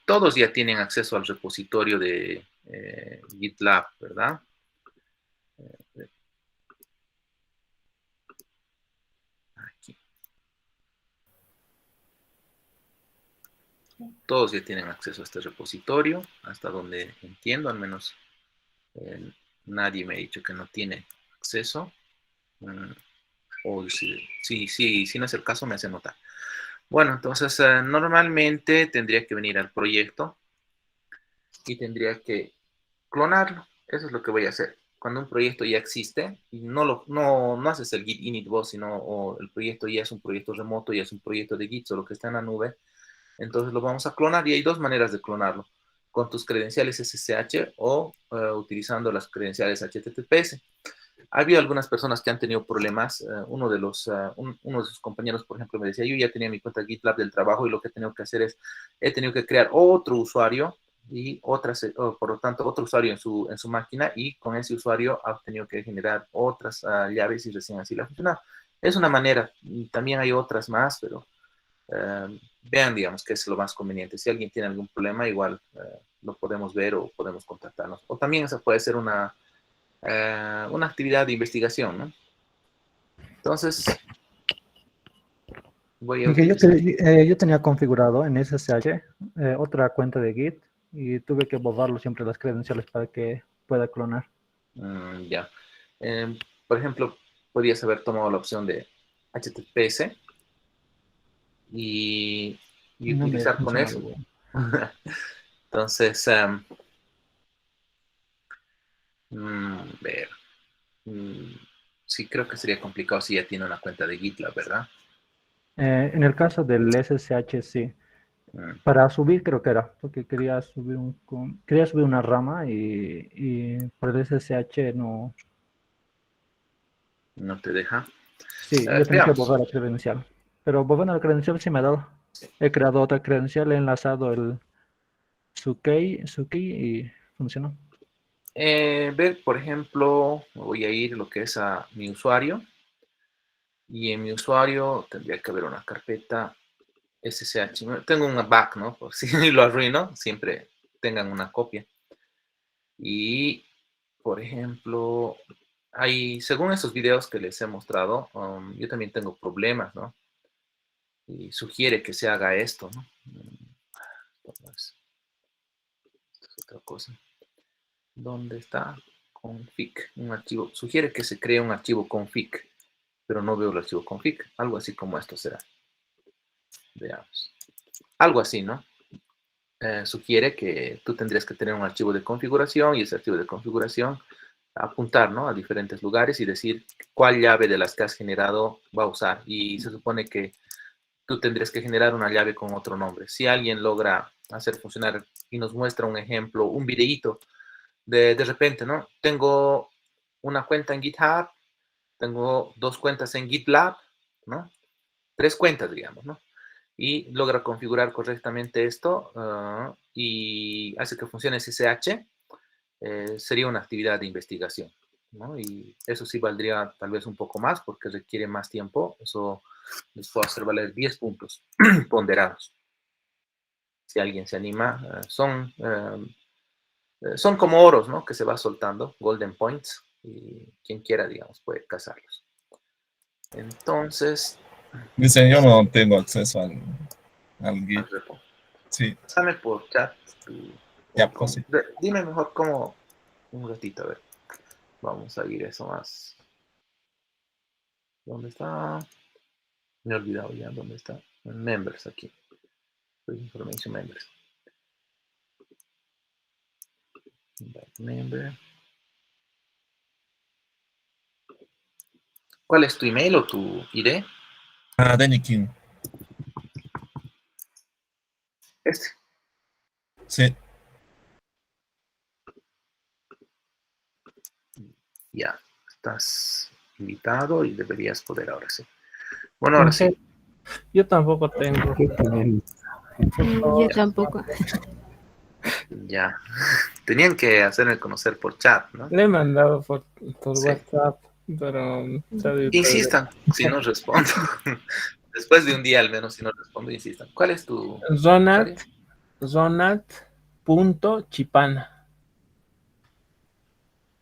Speaker 1: todos ya tienen acceso al repositorio de GitLab, ¿verdad? Aquí. Todos ya tienen acceso a este repositorio, hasta donde entiendo, al menos nadie me ha dicho que no tiene acceso. O si no es el caso, me hace notar. Bueno, entonces normalmente tendría que venir al proyecto y tendría que clonarlo. Eso es lo que voy a hacer. Cuando un proyecto ya existe, y no haces el git init vos, sino o el proyecto ya es un proyecto remoto, ya es un proyecto de Git, solo que está en la nube, entonces lo vamos a clonar y hay dos maneras de clonarlo. Con tus credenciales SSH o utilizando las credenciales HTTPS. Ha habido algunas personas que han tenido problemas. Uno de sus compañeros, por ejemplo, me decía, yo ya tenía mi cuenta GitLab del trabajo y lo que he tenido que hacer es, he tenido que crear otro usuario y por lo tanto, otro usuario en su máquina y con ese usuario ha tenido que generar otras llaves y recién así la funciona. Es una manera, y también hay otras más, pero vean, digamos, que es lo más conveniente. Si alguien tiene algún problema, igual lo podemos ver o podemos contactarnos. O también esa puede ser una actividad de investigación, ¿no? Entonces, voy a
Speaker 8: Miguel,
Speaker 1: utilizar.
Speaker 8: yo tenía configurado en SSH otra cuenta de Git y tuve que borrarlo siempre las credenciales para que pueda clonar.
Speaker 1: Ya. Por ejemplo, podrías haber tomado la opción de HTTPS y
Speaker 8: No me
Speaker 1: utilizar con
Speaker 8: funcionaba
Speaker 1: eso.
Speaker 8: bien.
Speaker 1: Entonces, ver. Sí, creo que sería complicado si ya tiene una cuenta de GitLab, ¿verdad?
Speaker 8: En el caso del SSH, sí.
Speaker 1: Mm,
Speaker 8: Para subir creo que era, porque quería subir una rama y por el SSH no.
Speaker 1: no te deja.
Speaker 8: Sí, yo tenía que
Speaker 1: Veamos.
Speaker 8: borrar la credencial. Pero borrando la credencial sí me ha dado. He creado otra credencial, he enlazado su key y funcionó.
Speaker 1: Ver, por ejemplo, voy a ir lo que es a mi usuario. Y en mi usuario tendría que haber una carpeta SSH. Tengo una back, ¿no? Por si lo arruino, siempre tengan una copia. Y, por ejemplo, según esos videos que les he mostrado, yo también tengo problemas, ¿no? Y sugiere que se haga esto, ¿no? Esto es otra cosa. ¿Dónde está? Config, un archivo. Sugiere que se cree un archivo config, pero no veo el archivo config. Algo así como esto será. Veamos. Algo así, ¿no? Sugiere que tú tendrías que tener un archivo de configuración y ese archivo de configuración apuntar, ¿no? A diferentes lugares y decir cuál llave de las que has generado va a usar. Y se supone que tú tendrías que generar una llave con otro nombre. Si alguien logra hacer funcionar y nos muestra un ejemplo, un videíto, de repente, ¿no? Tengo una cuenta en GitHub, tengo 2 cuentas en GitLab, ¿no? 3 cuentas, digamos, ¿no? Y logra configurar correctamente esto y hace que funcione SSH, sería una actividad de investigación, ¿no? Y eso sí valdría tal vez un poco más porque requiere más tiempo. Eso les puedo hacer valer 10 puntos ponderados. Si alguien se anima, son como oros, ¿no? Que se va soltando, golden points, y quien quiera, digamos, puede cazarlos. Entonces,
Speaker 7: Dice, yo no tengo acceso al Git.
Speaker 1: repo.
Speaker 7: Sí,
Speaker 1: Pásame por chat.
Speaker 7: ya, pues sí.
Speaker 1: Dime mejor cómo, un ratito, a ver. vamos a ir eso más. ¿Dónde está? Me he olvidado ya dónde está. En members aquí. Information members. Member. ¿Cuál es tu email o tu ID?
Speaker 9: Danny King.
Speaker 1: Este.
Speaker 9: Sí.
Speaker 1: Ya. Estás invitado y deberías poder ahora sí. Bueno, ahora sí.
Speaker 4: Yo tampoco tengo.
Speaker 3: Yo tampoco.
Speaker 1: Ya. Tenían que hacerme conocer por chat, ¿no?
Speaker 4: Le he mandado por
Speaker 1: Sí.
Speaker 4: WhatsApp, pero...
Speaker 1: Insistan, si no respondo. Después de un día al menos, si no respondo, insistan. ¿Cuál es tu usuario?
Speaker 4: Ronald.chipana.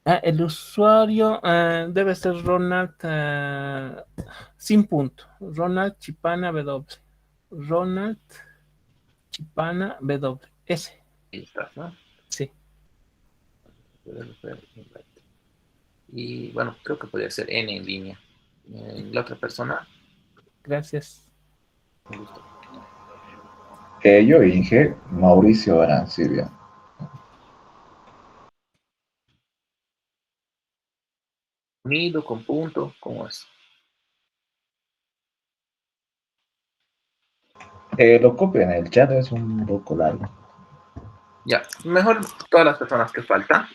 Speaker 4: El usuario debe ser Ronald sin punto. Ronald Chipana W. Ronald Chipana W. S.
Speaker 1: Ahí estás, ¿no?
Speaker 4: Sí.
Speaker 1: Y bueno, creo que podría ser N en línea. La otra persona.
Speaker 4: Gracias.
Speaker 1: Un gusto.
Speaker 10: Yo, Inge, Mauricio Arancibia.
Speaker 1: Unido con punto, ¿cómo es?
Speaker 10: Lo copio en el chat, es un poco largo.
Speaker 1: Ya, mejor todas las personas que faltan.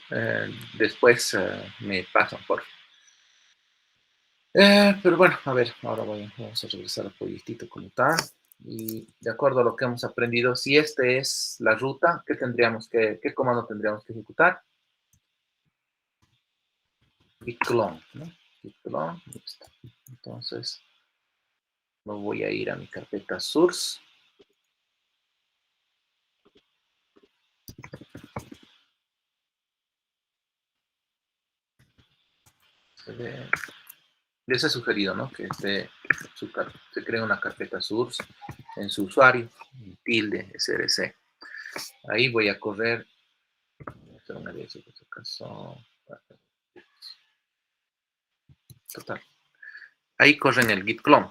Speaker 1: Después me pasan por. Pero bueno, a ver, ahora vamos a regresar al proyectito como tal. Y de acuerdo a lo que hemos aprendido, si esta es la ruta, ¿qué comando tendríamos que ejecutar? Git clone, ¿no? Git clone, listo. Entonces, me voy a ir a mi carpeta source. Les he sugerido, ¿no? Que se cree una carpeta source en su usuario, tilde src. Ahí voy a correr. Total. Ahí corren el git clone.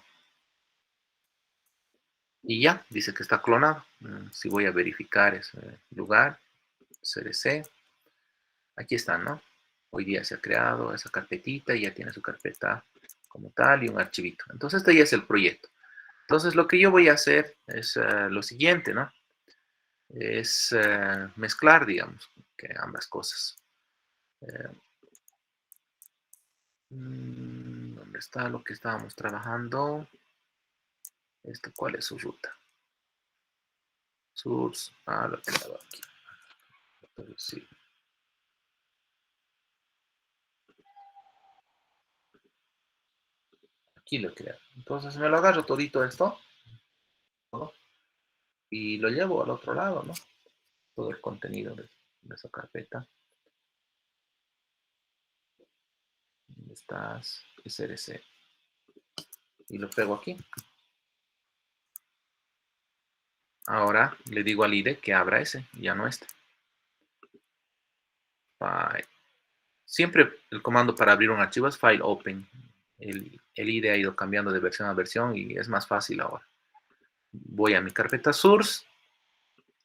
Speaker 1: Y ya, dice que está clonado. Si voy a verificar ese lugar, src. Aquí está, ¿no? Hoy día se ha creado esa carpetita y ya tiene su carpeta como tal y un archivito. Entonces, este ya es el proyecto. Entonces, lo que yo voy a hacer es lo siguiente, ¿no? Es mezclar, digamos, que ambas cosas. ¿Dónde está lo que estábamos trabajando? ¿Cuál es su ruta? Source. Lo tengo aquí. Entonces, sí. Aquí lo creo. Entonces me lo agarro todito esto, ¿no? Y lo llevo al otro lado, ¿no? Todo el contenido de esa carpeta. ¿Dónde estás? src. Y lo pego aquí. Ahora le digo al IDE que abra ese, ya no este. File. Siempre el comando para abrir un archivo es file open. El IDE ha ido cambiando de versión a versión y es más fácil ahora. Voy a mi carpeta source.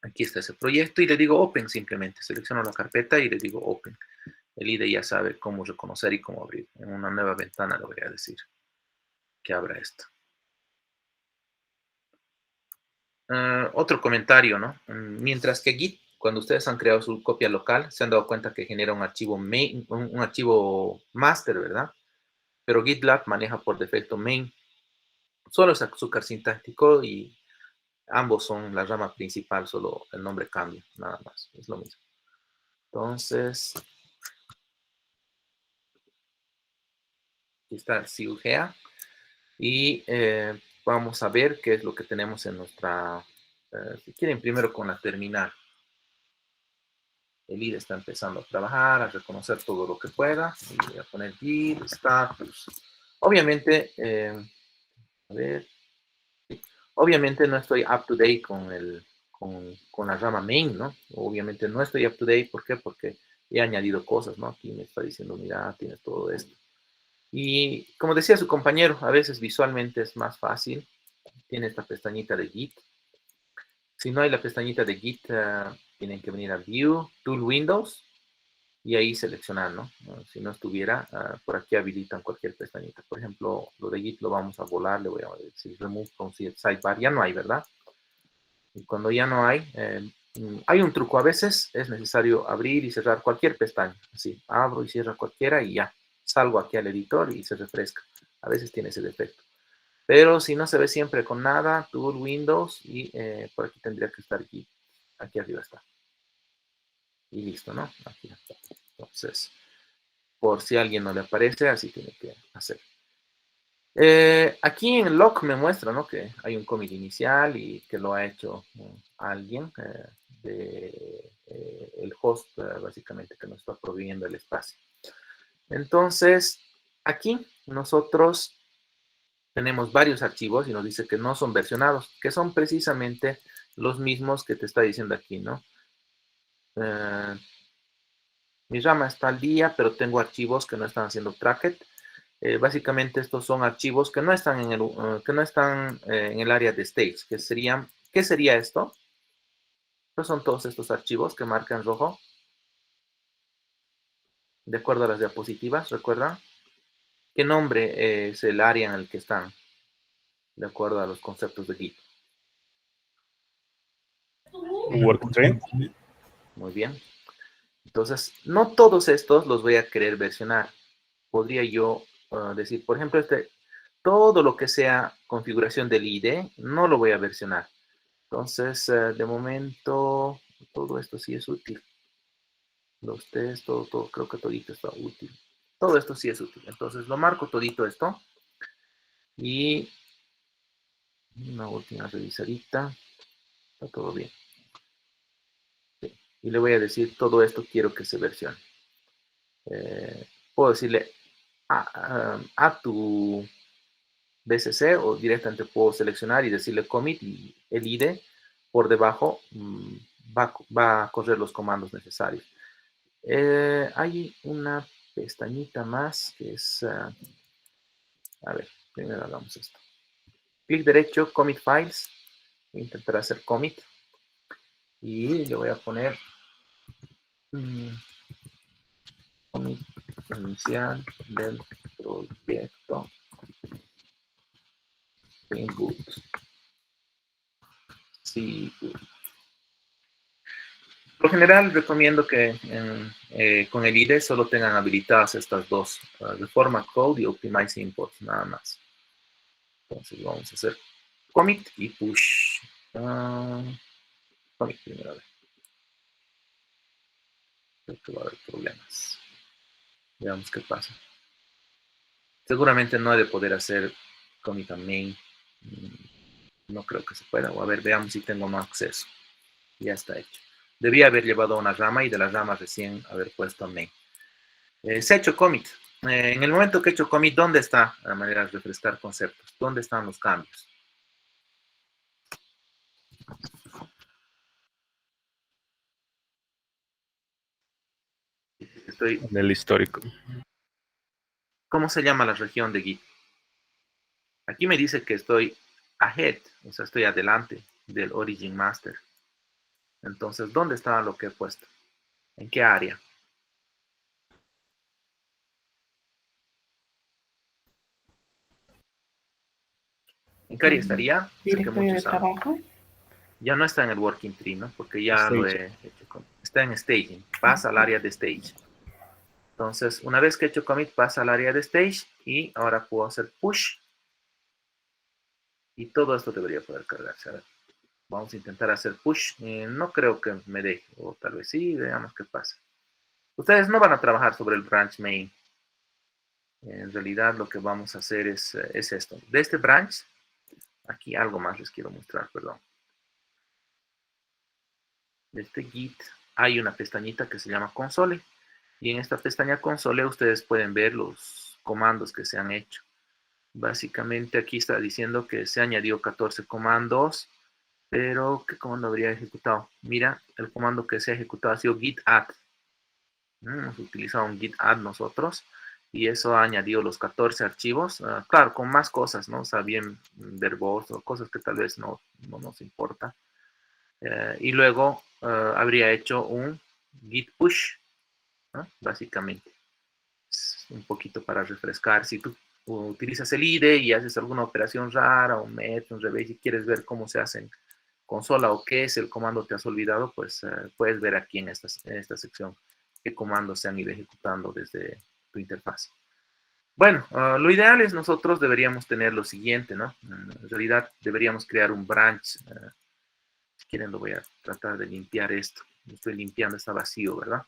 Speaker 1: Aquí está ese proyecto y le digo open simplemente. Selecciono la carpeta y le digo open. El IDE ya sabe cómo reconocer y cómo abrir. En una nueva ventana le voy a decir que abra esto. Otro comentario, ¿no? Mientras que Git, cuando ustedes han creado su copia local, se han dado cuenta que genera un archivo main, un archivo master, ¿verdad? Pero GitLab maneja por defecto main. Solo es azúcar sintáctico y ambos son la rama principal, solo el nombre cambia, nada más, es lo mismo. Entonces, aquí está el CUGA y vamos a ver qué es lo que tenemos en nuestra, si quieren primero con la terminal. El IDE está empezando a trabajar, a reconocer todo lo que pueda. Y voy a poner git status. Obviamente, a ver, obviamente no estoy up to date con la rama main, ¿no? Obviamente no estoy up to date, ¿por qué? Porque he añadido cosas, ¿no? Aquí me está diciendo, mira, tienes todo esto. Y como decía su compañero, a veces visualmente es más fácil. Tiene esta pestañita de Git. Si no hay la pestañita de Git, tienen que venir a View, Tool Windows, y ahí seleccionar, ¿no? Si no estuviera, por aquí habilitan cualquier pestañita. Por ejemplo, lo de Git lo vamos a volar, le voy a decir Remove from Sidebar. Ya no hay, ¿verdad? Y cuando ya no hay un truco. A veces es necesario abrir y cerrar cualquier pestaña. Así, abro y cierro cualquiera y ya. Salgo aquí al editor y se refresca. A veces tiene ese defecto. Pero si no se ve siempre con nada, Tool, Windows y por aquí tendría que estar Git. Aquí arriba está. Y listo, ¿no? Aquí está. Entonces, por si a alguien no le aparece, así tiene que hacer. Aquí en log me muestra, ¿no? Que hay un commit inicial y que lo ha hecho alguien el host, básicamente, que nos está proveyendo el espacio. Entonces, aquí nosotros tenemos varios archivos y nos dice que no son versionados, que son precisamente los mismos que te está diciendo aquí, ¿no? Mi rama está al día, pero tengo archivos que no están haciendo tracked. Básicamente estos son archivos que no están en el área de stage, que serían, ¿qué sería esto? Estos son todos estos archivos que marcan rojo, de acuerdo a las diapositivas, ¿recuerdan? ¿Qué nombre es el área en el que están? De acuerdo a los conceptos de Git.
Speaker 9: Workstream.
Speaker 1: Muy bien. Entonces, no todos estos los voy a querer versionar. Podría yo decir, por ejemplo, todo lo que sea configuración del IDE, no lo voy a versionar. Entonces, de momento, todo esto sí es útil. Los test, todo, creo que todito está útil. Todo esto sí es útil. Entonces, lo marco todito esto. Y una última revisadita. Está todo bien. Sí. Y le voy a decir, todo esto quiero que se versione. Puedo decirle a tu BCC o directamente puedo seleccionar y decirle commit y el ID por debajo va a correr los comandos necesarios. Hay una pestañita más que es, a ver, primero hagamos esto. Clic derecho, commit files, voy a intentar hacer commit y le voy a poner commit inicial del proyecto input. Sí. Por lo general recomiendo que con el IDE solo tengan habilitadas estas dos, Reformat Code y Optimize Import, nada más. Entonces vamos a hacer commit y push. Commit primero, a ver. Creo que va a haber problemas. Veamos qué pasa. Seguramente no he de poder hacer commit a main. No creo que se pueda. O a ver, veamos si tengo más acceso. Ya está hecho. Debía haber llevado a una rama y de la rama recién haber puesto a main. Se ha hecho commit. En el momento que he hecho commit, ¿dónde está? La manera de refrescar conceptos. ¿Dónde están los cambios?
Speaker 11: En el histórico.
Speaker 1: ¿Cómo se llama la región de Git? Aquí me dice que estoy ahead, o sea, estoy adelante del origin master. Entonces, ¿dónde está lo que he puesto? ¿En qué área? ¿En qué área estaría?
Speaker 5: Directorio de trabajo.
Speaker 1: Ya no está en el working tree, ¿no? Porque ya lo he hecho. Está en staging. Pasa al área de stage. Entonces, una vez que he hecho commit, pasa al área de stage y ahora puedo hacer push. Y todo esto debería poder cargarse. A ver, vamos a intentar hacer push. No creo que me deje, o tal vez sí, veamos qué pasa. Ustedes no van a trabajar sobre el branch main. En realidad lo que vamos a hacer es esto. De este branch, aquí algo más les quiero mostrar, perdón. De este Git hay una pestañita que se llama console. Y en esta pestaña console ustedes pueden ver los comandos que se han hecho. Básicamente aquí está diciendo que se añadió 14 comandos, pero ¿qué comando habría ejecutado? Mira, el comando que se ha ejecutado ha sido git add. Hemos utilizado un git add nosotros y eso ha añadido los 14 archivos. Claro, con más cosas, ¿no? O sea, bien verboso, cosas que tal vez no nos importa. Y luego habría hecho un git push, ¿no? Básicamente. Es un poquito para refrescar. Si tú utilizas el IDE y haces alguna operación rara, un met, un revés, y quieres ver cómo se hace en consola o qué es el comando que te has olvidado, pues puedes ver aquí en esta sección qué comandos se han ido ejecutando desde tu interfaz. Bueno, lo ideal es nosotros deberíamos tener lo siguiente, ¿no? En realidad deberíamos crear un branch. Si quieren lo voy a tratar de limpiar esto. Lo estoy limpiando, está vacío, ¿verdad?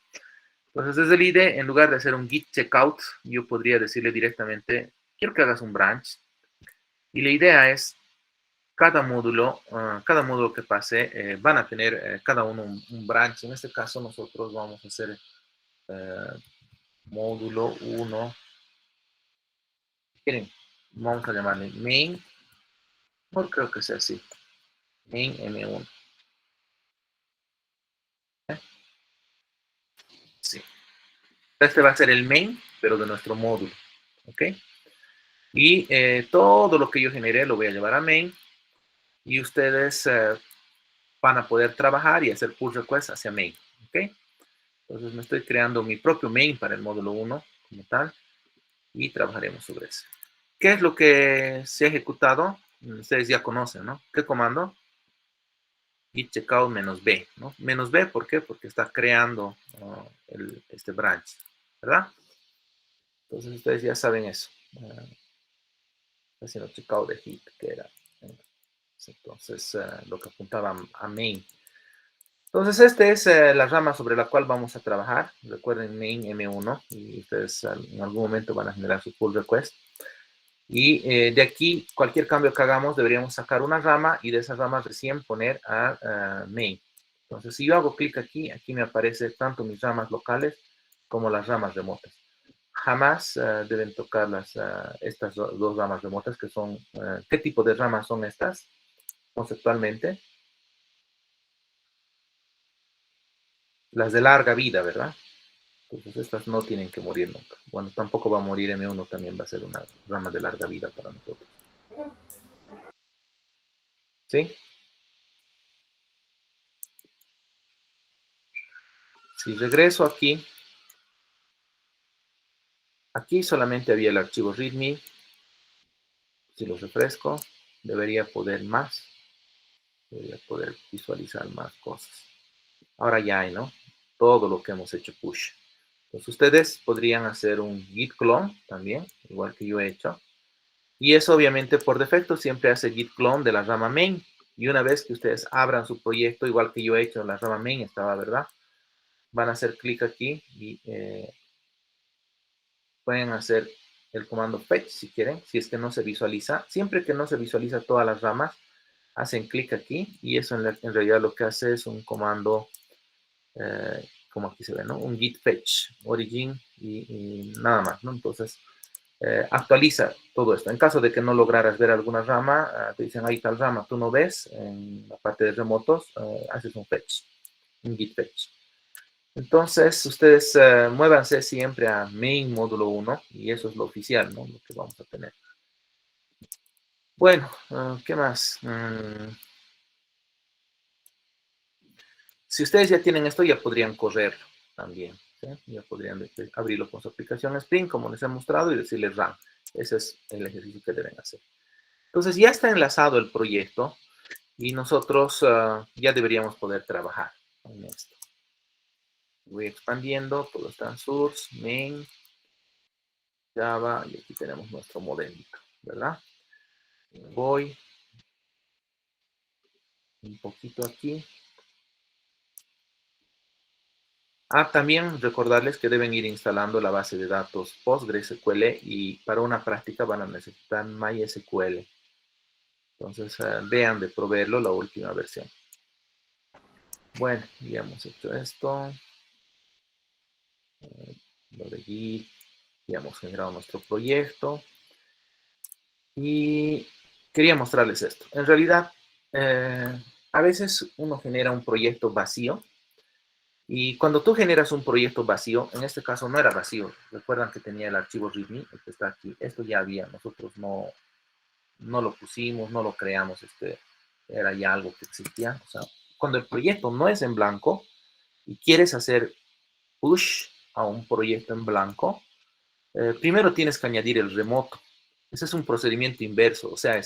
Speaker 1: Entonces desde el IDE, en lugar de hacer un git checkout, yo podría decirle directamente, quiero que hagas un branch. Y la idea es, cada módulo que pase, van a tener cada uno un branch. En este caso nosotros vamos a hacer módulo 1. ¿Quieren? Vamos a llamarle main. No creo que sea así. Main M1. Sí. Este va a ser el main, pero de nuestro módulo. ¿Ok? Y todo lo que yo generé lo voy a llevar a main. Y ustedes van a poder trabajar y hacer pull requests hacia main. ¿Ok? Entonces me estoy creando mi propio main para el módulo 1 como tal. Y trabajaremos sobre eso. ¿Qué es lo que se ha ejecutado? Ustedes ya conocen, ¿no? ¿Qué comando? Git checkout -b, ¿no? -b, ¿por qué? Porque está creando este branch, ¿verdad? Entonces ustedes ya saben eso. Haciendo checkout de git, que era. Entonces, lo que apuntaba a main. Entonces, esta es la rama sobre la cual vamos a trabajar. Recuerden main M1 y ustedes en algún momento van a generar su pull request. Y de aquí, cualquier cambio que hagamos, deberíamos sacar una rama y de esa rama recién poner a main. Entonces, si yo hago clic aquí, aquí me aparece tanto mis ramas locales como las ramas remotas. Jamás deben tocar estas dos ramas remotas que son... ¿qué tipo de ramas son estas conceptualmente? Las de larga vida, ¿verdad? Entonces, estas no tienen que morir nunca. Bueno, tampoco va a morir M1, también va a ser una rama de larga vida para nosotros. ¿Sí? Si regreso aquí, aquí solamente había el archivo readme. Si lo refresco, debería poder más. Debería poder visualizar más cosas. Ahora ya hay, ¿no? Todo lo que hemos hecho push. Entonces ustedes podrían hacer un git clone también, igual que yo he hecho. Y eso obviamente por defecto siempre hace git clone de la rama main. Y una vez que ustedes abran su proyecto, igual que yo he hecho en la rama main, estaba, ¿verdad? Van a hacer clic aquí y pueden hacer el comando fetch si quieren, si es que no se visualiza. Siempre que no se visualiza todas las ramas, hacen clic aquí y eso en realidad lo que hace es un comando, como aquí se ve, ¿no? Un git fetch, origin y nada más, ¿no? Entonces, actualiza todo esto. En caso de que no lograras ver alguna rama, te dicen, ahí tal rama, tú no ves, en la parte de remotos, haces un fetch, un git fetch. Entonces, ustedes muévanse siempre a main módulo 1 y eso es lo oficial, ¿no? Lo que vamos a tener. Bueno, ¿qué más? Si ustedes ya tienen esto, ya podrían correrlo también. ¿Sí? Ya podrían abrirlo con su aplicación Spring, como les he mostrado, y decirle run. Ese es el ejercicio que deben hacer. Entonces, ya está enlazado el proyecto y nosotros ya deberíamos poder trabajar en esto. Voy expandiendo, todo está en source, main, Java, y aquí tenemos nuestro modelito, ¿verdad? Voy un poquito aquí. También recordarles que deben ir instalando la base de datos PostgreSQL y para una práctica van a necesitar MySQL. Entonces, vean de proveerlo la última versión. Bueno, ya hemos hecho esto. Lo de Git. Ya hemos generado nuestro proyecto. Y quería mostrarles esto. En realidad, a veces uno genera un proyecto vacío Y cuando tú generas un proyecto vacío, en este caso no era vacío, recuerdan que tenía el archivo README, el que está aquí, esto ya había, nosotros no lo pusimos, no lo creamos, era ya algo que existía. O sea, cuando el proyecto no es en blanco y quieres hacer push a un proyecto en blanco, primero tienes que añadir el remoto. Ese es un procedimiento inverso, o sea,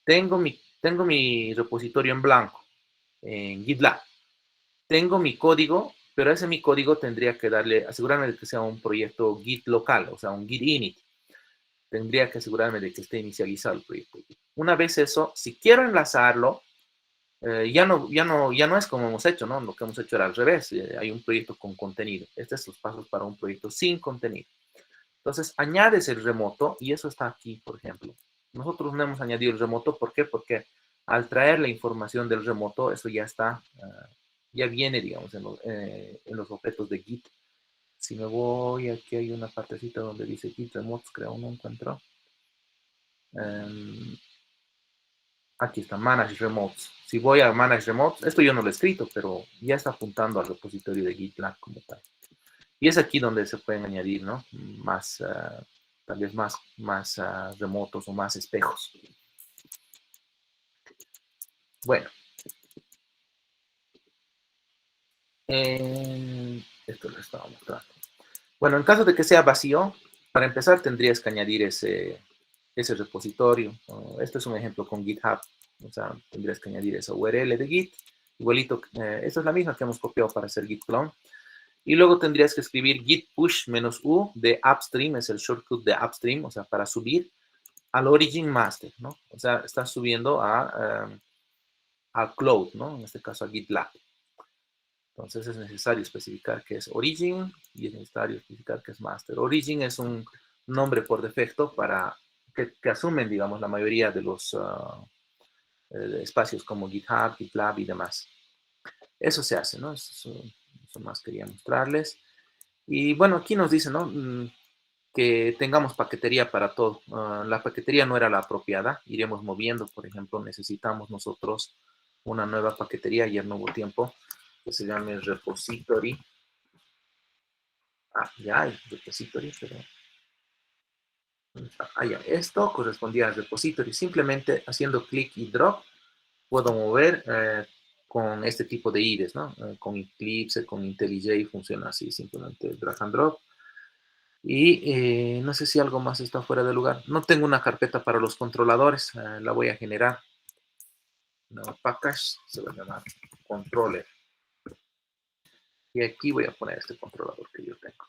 Speaker 1: tengo mi repositorio en blanco, en GitLab. Tengo mi código, pero ese mi código tendría que asegurarme de que sea un proyecto Git local, o sea, un Git init. Tendría que asegurarme de que esté inicializado el proyecto. Una vez eso, si quiero enlazarlo, ya no es como hemos hecho, ¿no? Lo que hemos hecho era al revés. Hay un proyecto con contenido. Estos son los pasos para un proyecto sin contenido. Entonces, añades el remoto y eso está aquí, por ejemplo. Nosotros no hemos añadido el remoto. ¿Por qué? Porque al traer la información del remoto, eso ya está, ya viene, digamos, en los objetos de Git. Si me voy, aquí hay una partecita donde dice Git remotes, creo, no encuentro. Aquí está, Manage Remotes. Si voy a Manage Remotes, esto yo no lo he escrito, pero ya está apuntando al repositorio de GitLab como tal. Y es aquí donde se pueden añadir, ¿no? Tal vez más remotos o más espejos. Bueno. Esto lo estaba mostrando. Bueno, en caso de que sea vacío, para empezar tendrías que añadir ese repositorio. Este es un ejemplo con GitHub. O sea, tendrías que añadir esa URL de Git. Igualito, esta es la misma que hemos copiado para hacer Git clone. Y luego tendrías que escribir git push -u de upstream, es el shortcut de upstream, o sea, para subir al origin master, ¿no? O sea, estás subiendo a cloud, ¿no? En este caso a GitLab. Entonces es necesario especificar que es origin y es necesario especificar que es master. Origin es un nombre por defecto para que asumen, digamos, la mayoría de los espacios como GitHub, GitLab y demás. Eso se hace, ¿no? Eso más quería mostrarles. Y bueno, aquí nos dice, ¿no? Que tengamos paquetería para todo. La paquetería no era la apropiada. Iremos moviendo, por ejemplo, necesitamos nosotros una nueva paquetería. Ayer no hubo tiempo. Que se llame repository. Ya hay repository, pero... ya. Esto correspondía al repository. Simplemente haciendo clic y drop puedo mover con este tipo de IDEs, ¿no? Con Eclipse, con IntelliJ funciona así, simplemente drag and drop. Y no sé si algo más está fuera de lugar. No tengo una carpeta para los controladores, la voy a generar. No, package, se va a llamar controller. Y aquí voy a poner este controlador que yo tengo.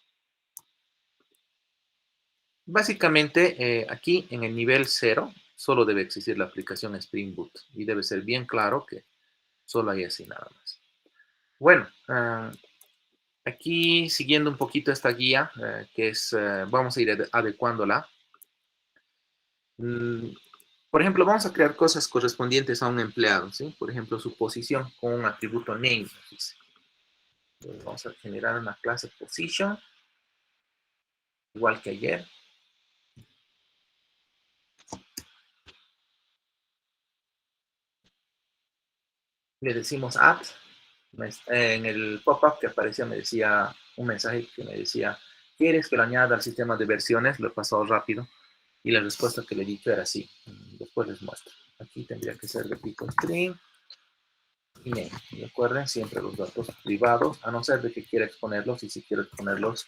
Speaker 1: Básicamente, aquí en el nivel 0, solo debe existir la aplicación Spring Boot. Y debe ser bien claro que solo hay así nada más. Bueno, aquí siguiendo un poquito esta guía, que es, vamos a ir adecuándola. Por ejemplo, vamos a crear cosas correspondientes a un empleado, ¿sí? Por ejemplo, su posición con un atributo name. Entonces, vamos a generar una clase position, igual que ayer. Le decimos add. En el pop-up que aparecía me decía un mensaje que me decía, ¿quieres que lo añada al sistema de versiones? Lo he pasado rápido. Y la respuesta que le he dicho era sí. Después les muestro. Aquí tendría que ser repito string y name. Recuerden siempre los datos privados, a no ser de que quiera exponerlos. Y si quiero exponerlos,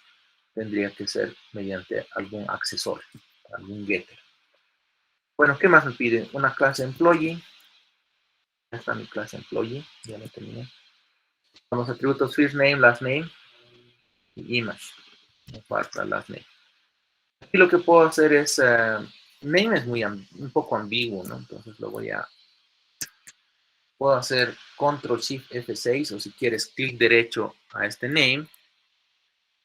Speaker 1: tendría que ser mediante algún accesorio, algún getter. Bueno, ¿qué más me pide? Una clase employee. Ya está mi clase employee. Ya la terminé. Con los atributos first name, last name y image. Me falta last name. Aquí lo que puedo hacer es, name es un poco ambiguo, ¿no? Entonces puedo hacer Control Shift F6 o si quieres clic derecho a este name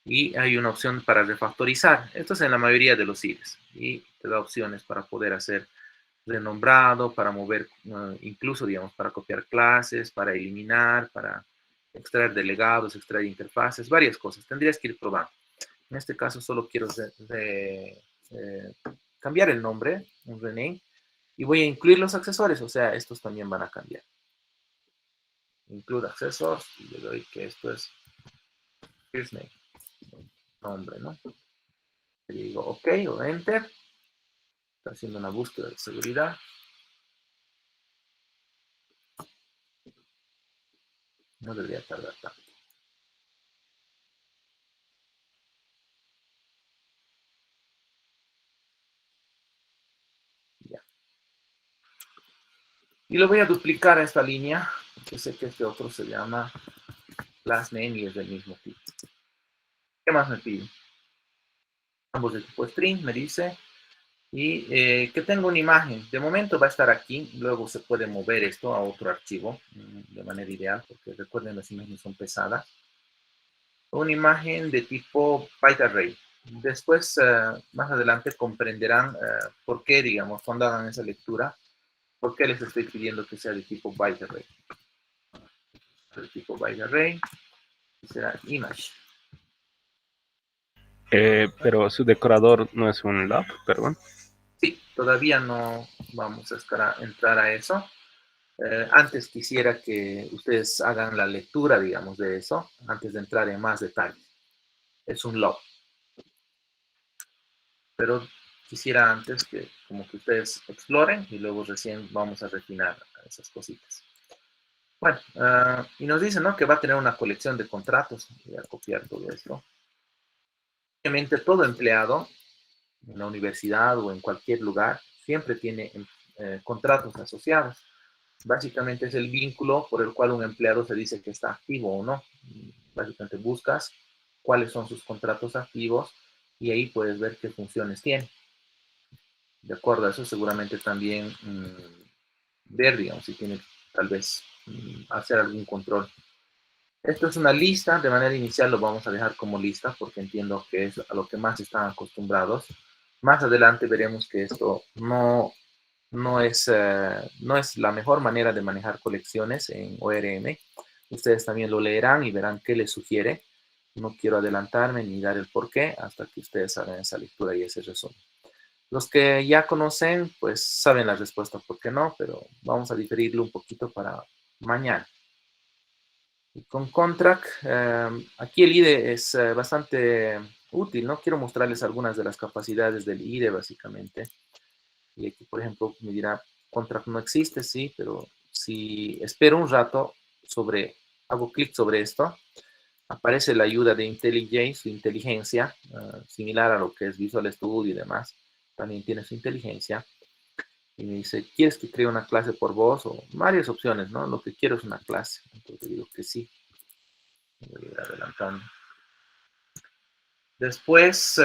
Speaker 1: y hay una opción para refactorizar. Esto es en la mayoría de los IDEs y te da opciones para poder hacer renombrado, para mover, incluso digamos para copiar clases, para eliminar, para extraer delegados, extraer interfaces, varias cosas. Tendrías que ir probando. En este caso solo quiero cambiar el nombre, un rename, y voy a incluir los accesorios, o sea, estos también van a cambiar. Include accessors, y le doy que esto es first name, nombre, ¿no? Le digo OK o Enter. Está haciendo una búsqueda de seguridad. No debería tardar tanto. Ya. Y lo voy a duplicar a esta línea. Yo sé que este otro se llama last name y es del mismo tipo. ¿Qué más me pide? Ambos de tipo string, me dice. Y que tengo una imagen. De momento va a estar aquí. Luego se puede mover esto a otro archivo de manera ideal, porque recuerden, las imágenes son pesadas. Una imagen de tipo byte array. Después, más adelante, comprenderán por qué, digamos, cuando hagan esa lectura, por qué les estoy pidiendo que sea de tipo byte array. De tipo byte array será image.
Speaker 9: Pero su decorador no es un lab, perdón.
Speaker 1: Sí, todavía no vamos a entrar a eso. Antes quisiera que ustedes hagan la lectura, digamos, de eso, antes de entrar en más detalle. Es un log. Pero quisiera antes que como que ustedes exploren y luego recién vamos a refinar esas cositas. Bueno, y nos dice, ¿no?, que va a tener una colección de contratos. Voy a copiar todo esto. Obviamente todo empleado en la universidad o en cualquier lugar siempre tiene contratos asociados. Básicamente es el vínculo por el cual un empleado se dice que está activo o no. Básicamente buscas cuáles son sus contratos activos y ahí puedes ver qué funciones tiene. De acuerdo a eso, seguramente también ver, digamos, si tiene tal vez hacer algún control. Esto es una lista, de manera inicial lo vamos a dejar como lista porque entiendo que es a lo que más están acostumbrados. Más adelante veremos que esto no es la mejor manera de manejar colecciones en ORM. Ustedes también lo leerán y verán qué les sugiere. No quiero adelantarme ni dar el porqué hasta que ustedes hagan esa lectura y ese resumen. Los que ya conocen, pues saben la respuesta por qué no, pero vamos a diferirlo un poquito para mañana. Y con Contract, aquí el IDE es bastante útil, ¿no? Quiero mostrarles algunas de las capacidades del IDE, básicamente. Y aquí, por ejemplo, me dirá, Contract no existe, sí, pero si espero un rato hago clic sobre esto, aparece la ayuda de IntelliJ, su inteligencia, similar a lo que es Visual Studio y demás. También tiene su inteligencia. Y me dice, ¿quieres que cree una clase por vos? O varias opciones, ¿no? Lo que quiero es una clase. Entonces digo que sí. Voy a ir adelantando. Después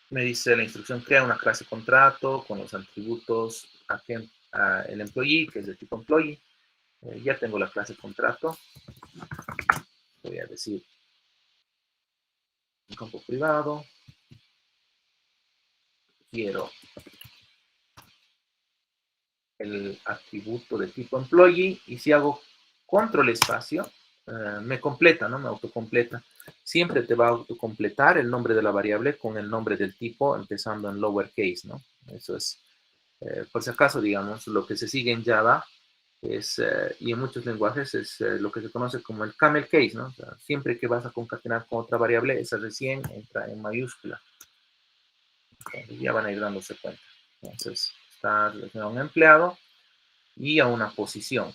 Speaker 1: me dice la instrucción, crea una clase contrato con los atributos el employee, que es de tipo employee. Ya tengo la clase contrato. Voy a decir un campo privado. Quiero el atributo de tipo employee y si hago control espacio, me completa, ¿no? Me autocompleta. Siempre te va a autocompletar el nombre de la variable con el nombre del tipo, empezando en lowercase, ¿no? Eso es, por si acaso, digamos, lo que se sigue en Java es, y en muchos lenguajes es lo que se conoce como el camel case, ¿no? O sea, siempre que vas a concatenar con otra variable, esa recién entra en mayúscula. Entonces ya van a ir dándose cuenta. Entonces, está relacionado a un empleado y a una posición.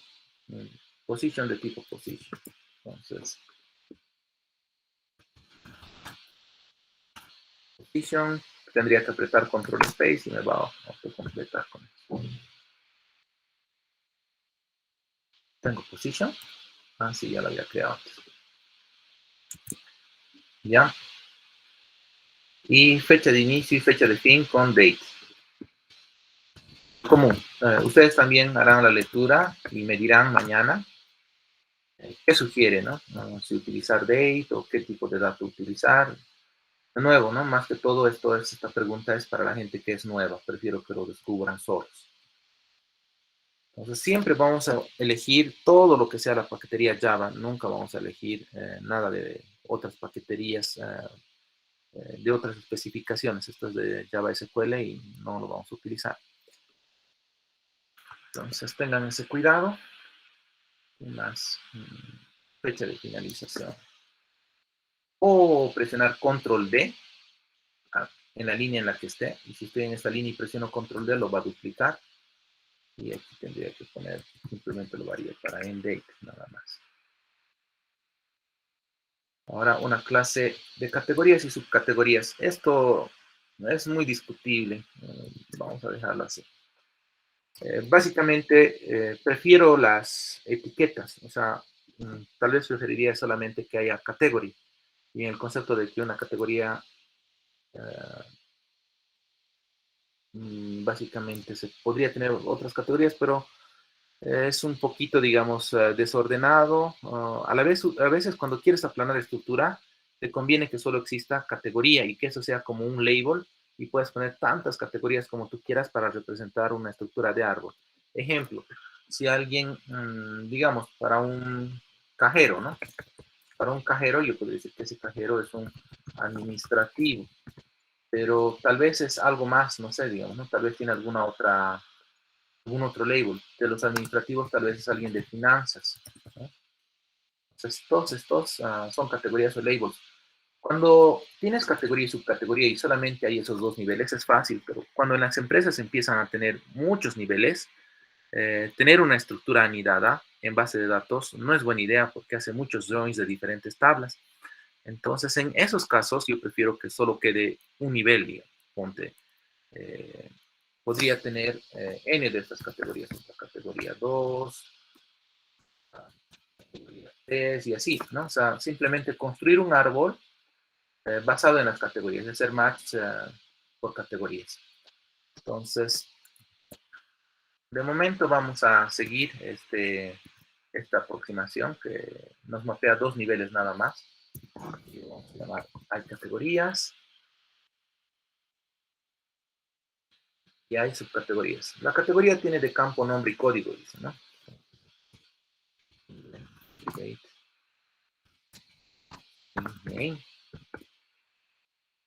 Speaker 1: Position de tipo position. Entonces, position, tendría que apretar control space y me va a autocompletar con esto. Tengo position. Ah, sí, ya lo había creado antes. Ya. Y fecha de inicio y fecha de fin con date. Común. Ustedes también harán la lectura y me dirán mañana qué sugiere, ¿no? Si utilizar date o qué tipo de dato utilizar. De nuevo, ¿no? Más que todo esta pregunta es para la gente que es nueva. Prefiero que lo descubran solos. Entonces siempre vamos a elegir todo lo que sea la paquetería Java. Nunca vamos a elegir nada de otras paqueterías, de otras especificaciones. Esto es de Java SQL y no lo vamos a utilizar. Entonces tengan ese cuidado. Y más fecha de finalización. o presionar control D en la línea en la que esté. Y si estoy en esta línea y presiono control D, lo va a duplicar. Y aquí tendría que poner, simplemente lo varía para end-date, nada más. Ahora una clase de categorías y subcategorías. Esto es muy discutible. Vamos a dejarlo así. Básicamente, prefiero las etiquetas. O sea, tal vez preferiría solamente que haya category. Y en el concepto de que una categoría básicamente se podría tener otras categorías, pero es un poquito, digamos, desordenado. A veces cuando quieres aplanar estructura, te conviene que solo exista categoría y que eso sea como un label y puedes poner tantas categorías como tú quieras para representar una estructura de árbol. Ejemplo, si alguien, digamos, para un cajero, ¿no? Para un cajero yo podría decir que ese cajero es un administrativo, pero tal vez es algo más, no sé, digamos, ¿no? Tal vez tiene algún otro label. De los administrativos tal vez es alguien de finanzas, ¿no? Entonces, todos estos son categorías o labels. Cuando tienes categoría y subcategoría y solamente hay esos dos niveles es fácil, pero cuando en las empresas empiezan a tener muchos niveles, tener una estructura anidada en base de datos no es buena idea porque hace muchos joins de diferentes tablas. Entonces, en esos casos, yo prefiero que solo quede un nivel, digamos. Ponte, podría tener N de estas categorías. La categoría 2, categoría 3 y así, ¿no? O sea, simplemente construir un árbol basado en las categorías, hacer match por categorías. Entonces, de momento vamos a seguir esta aproximación que nos mapea dos niveles nada más. Y vamos a llamar, hay categorías y hay subcategorías. La categoría tiene de campo nombre y código, dice, ¿no? Okay.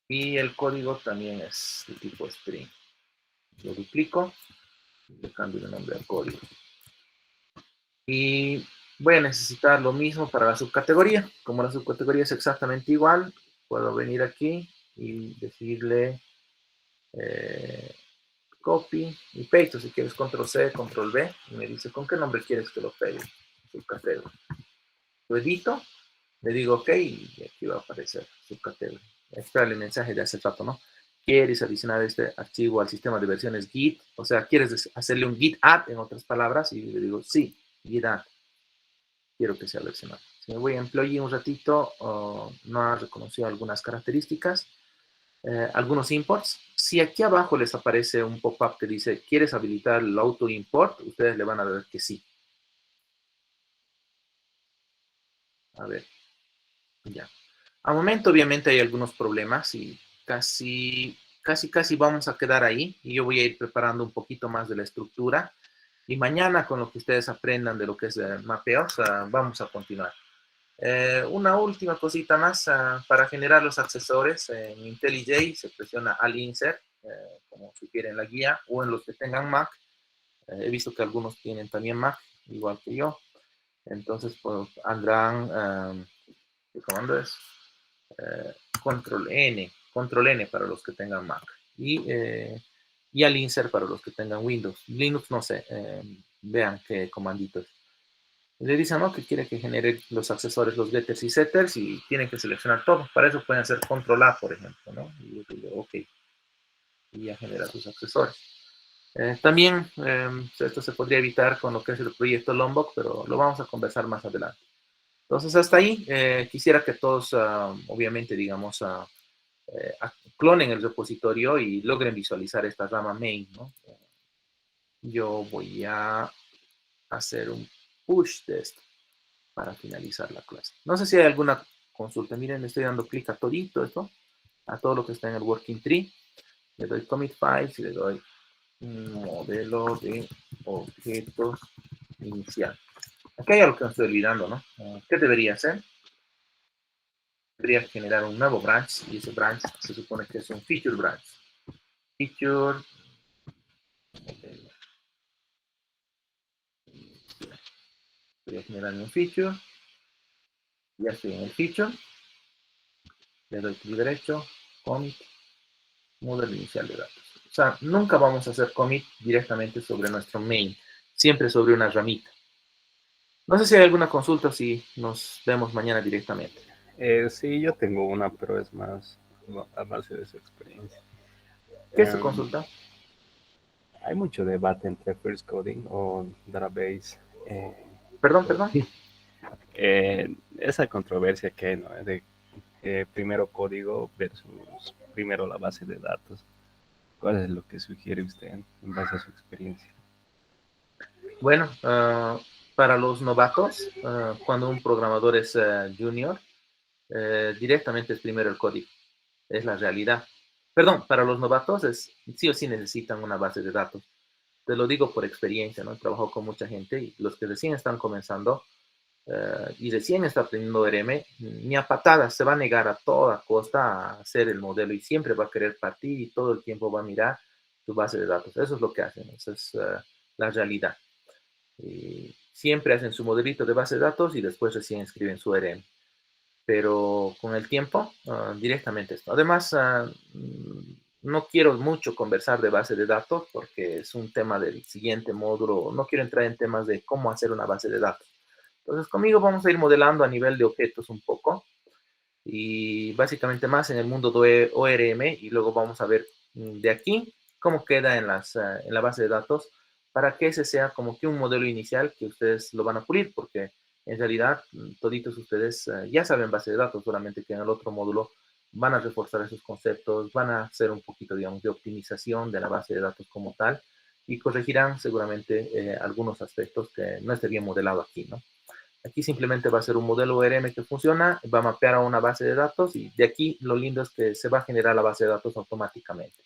Speaker 1: Y el código también es de tipo string. Lo duplico y le cambio el nombre al código. Y voy a necesitar lo mismo para la subcategoría. Como la subcategoría es exactamente igual, puedo venir aquí y decirle copy y paste. Si quieres control C, control V, y me dice con qué nombre quieres que lo pegue. Subcategoría. Lo edito, le digo OK y aquí va a aparecer subcategoría. Está el mensaje de hace rato, ¿no? ¿Quieres adicionar este archivo al sistema de versiones Git? O sea, ¿quieres hacerle un Git add en otras palabras? Y le digo, sí, Git add. Quiero que sea versionado. Si me voy a employee un ratito, no ha reconocido algunas características, algunos imports. Si aquí abajo les aparece un pop-up que dice, ¿quieres habilitar el auto import? Ustedes le van a dar que sí. A ver, ya. Al momento, obviamente, hay algunos problemas y casi vamos a quedar ahí. Y yo voy a ir preparando un poquito más de la estructura. Y mañana, con lo que ustedes aprendan de lo que es mapeos, vamos a continuar. Una última cosita más para generar los accesores. En IntelliJ se presiona al insert, como sugiere en la guía, o en los que tengan Mac. He visto que algunos tienen también Mac, igual que yo. Entonces, pues, andarán, ¿qué comando es? Control N para los que tengan Mac. Y al insert para los que tengan Windows. Linux, no sé, vean qué comandito es. Le dicen, ¿no? Que quiere que genere los accesorios, los getters y setters, y tienen que seleccionar todo. Para eso pueden hacer control A, por ejemplo, ¿no? Y yo digo, OK. Y ya genera sus accesorios. También esto se podría evitar con lo que es el proyecto Lombok, pero lo vamos a conversar más adelante. Entonces, hasta ahí, quisiera que todos, obviamente, digamos, clonen el repositorio y logren visualizar esta rama main, ¿no? Yo voy a hacer un push de esto para finalizar la clase. No sé si hay alguna consulta. Miren, le estoy dando clic a todito esto, a todo lo que está en el working tree. Le doy commit files y le doy modelo de objetos inicial. Aquí hay algo que me estoy olvidando, ¿no? ¿Qué debería hacer? Debería generar un nuevo branch y ese branch se supone que es un feature branch. Feature. Voy a generar un feature. Ya estoy en el feature. Le doy clic derecho, commit, modelo inicial de datos. O sea, nunca vamos a hacer commit directamente sobre nuestro main, siempre sobre una ramita. No sé si hay alguna consulta o si nos vemos mañana directamente.
Speaker 9: Sí, yo tengo una, pero es más a base de su experiencia.
Speaker 1: ¿Qué es tu consulta?
Speaker 9: Hay mucho debate entre First Coding o Database.
Speaker 1: Perdón.
Speaker 9: Esa controversia que hay, ¿no? De primero código versus primero la base de datos. ¿Cuál es lo que sugiere usted en base a su experiencia?
Speaker 1: Bueno, para los novatos, cuando un programador es junior, directamente es primero el código. Es la realidad. Perdón, para los novatos sí o sí necesitan una base de datos. Te lo digo por experiencia, ¿no? He trabajado con mucha gente y los que recién están comenzando y recién está aprendiendo ORM, ni a patadas se va a negar a toda costa a hacer el modelo y siempre va a querer partir y todo el tiempo va a mirar tu base de datos. Eso es lo que hacen, esa es la realidad. Y siempre hacen su modelito de base de datos y después recién escriben su ORM. Pero con el tiempo, directamente esto. Además, no quiero mucho conversar de base de datos porque es un tema del siguiente módulo. No quiero entrar en temas de cómo hacer una base de datos. Entonces, conmigo vamos a ir modelando a nivel de objetos un poco y básicamente más en el mundo de ORM y luego vamos a ver de aquí cómo queda en la base de datos para que ese sea como que un modelo inicial que ustedes lo van a pulir porque en realidad toditos ustedes ya saben base de datos, solamente que en el otro módulo van a reforzar esos conceptos, van a hacer un poquito, digamos, de optimización de la base de datos como tal y corregirán seguramente algunos aspectos que no esté bien modelado aquí, ¿no? Aquí simplemente va a ser un modelo ORM que funciona, va a mapear a una base de datos y de aquí lo lindo es que se va a generar la base de datos automáticamente.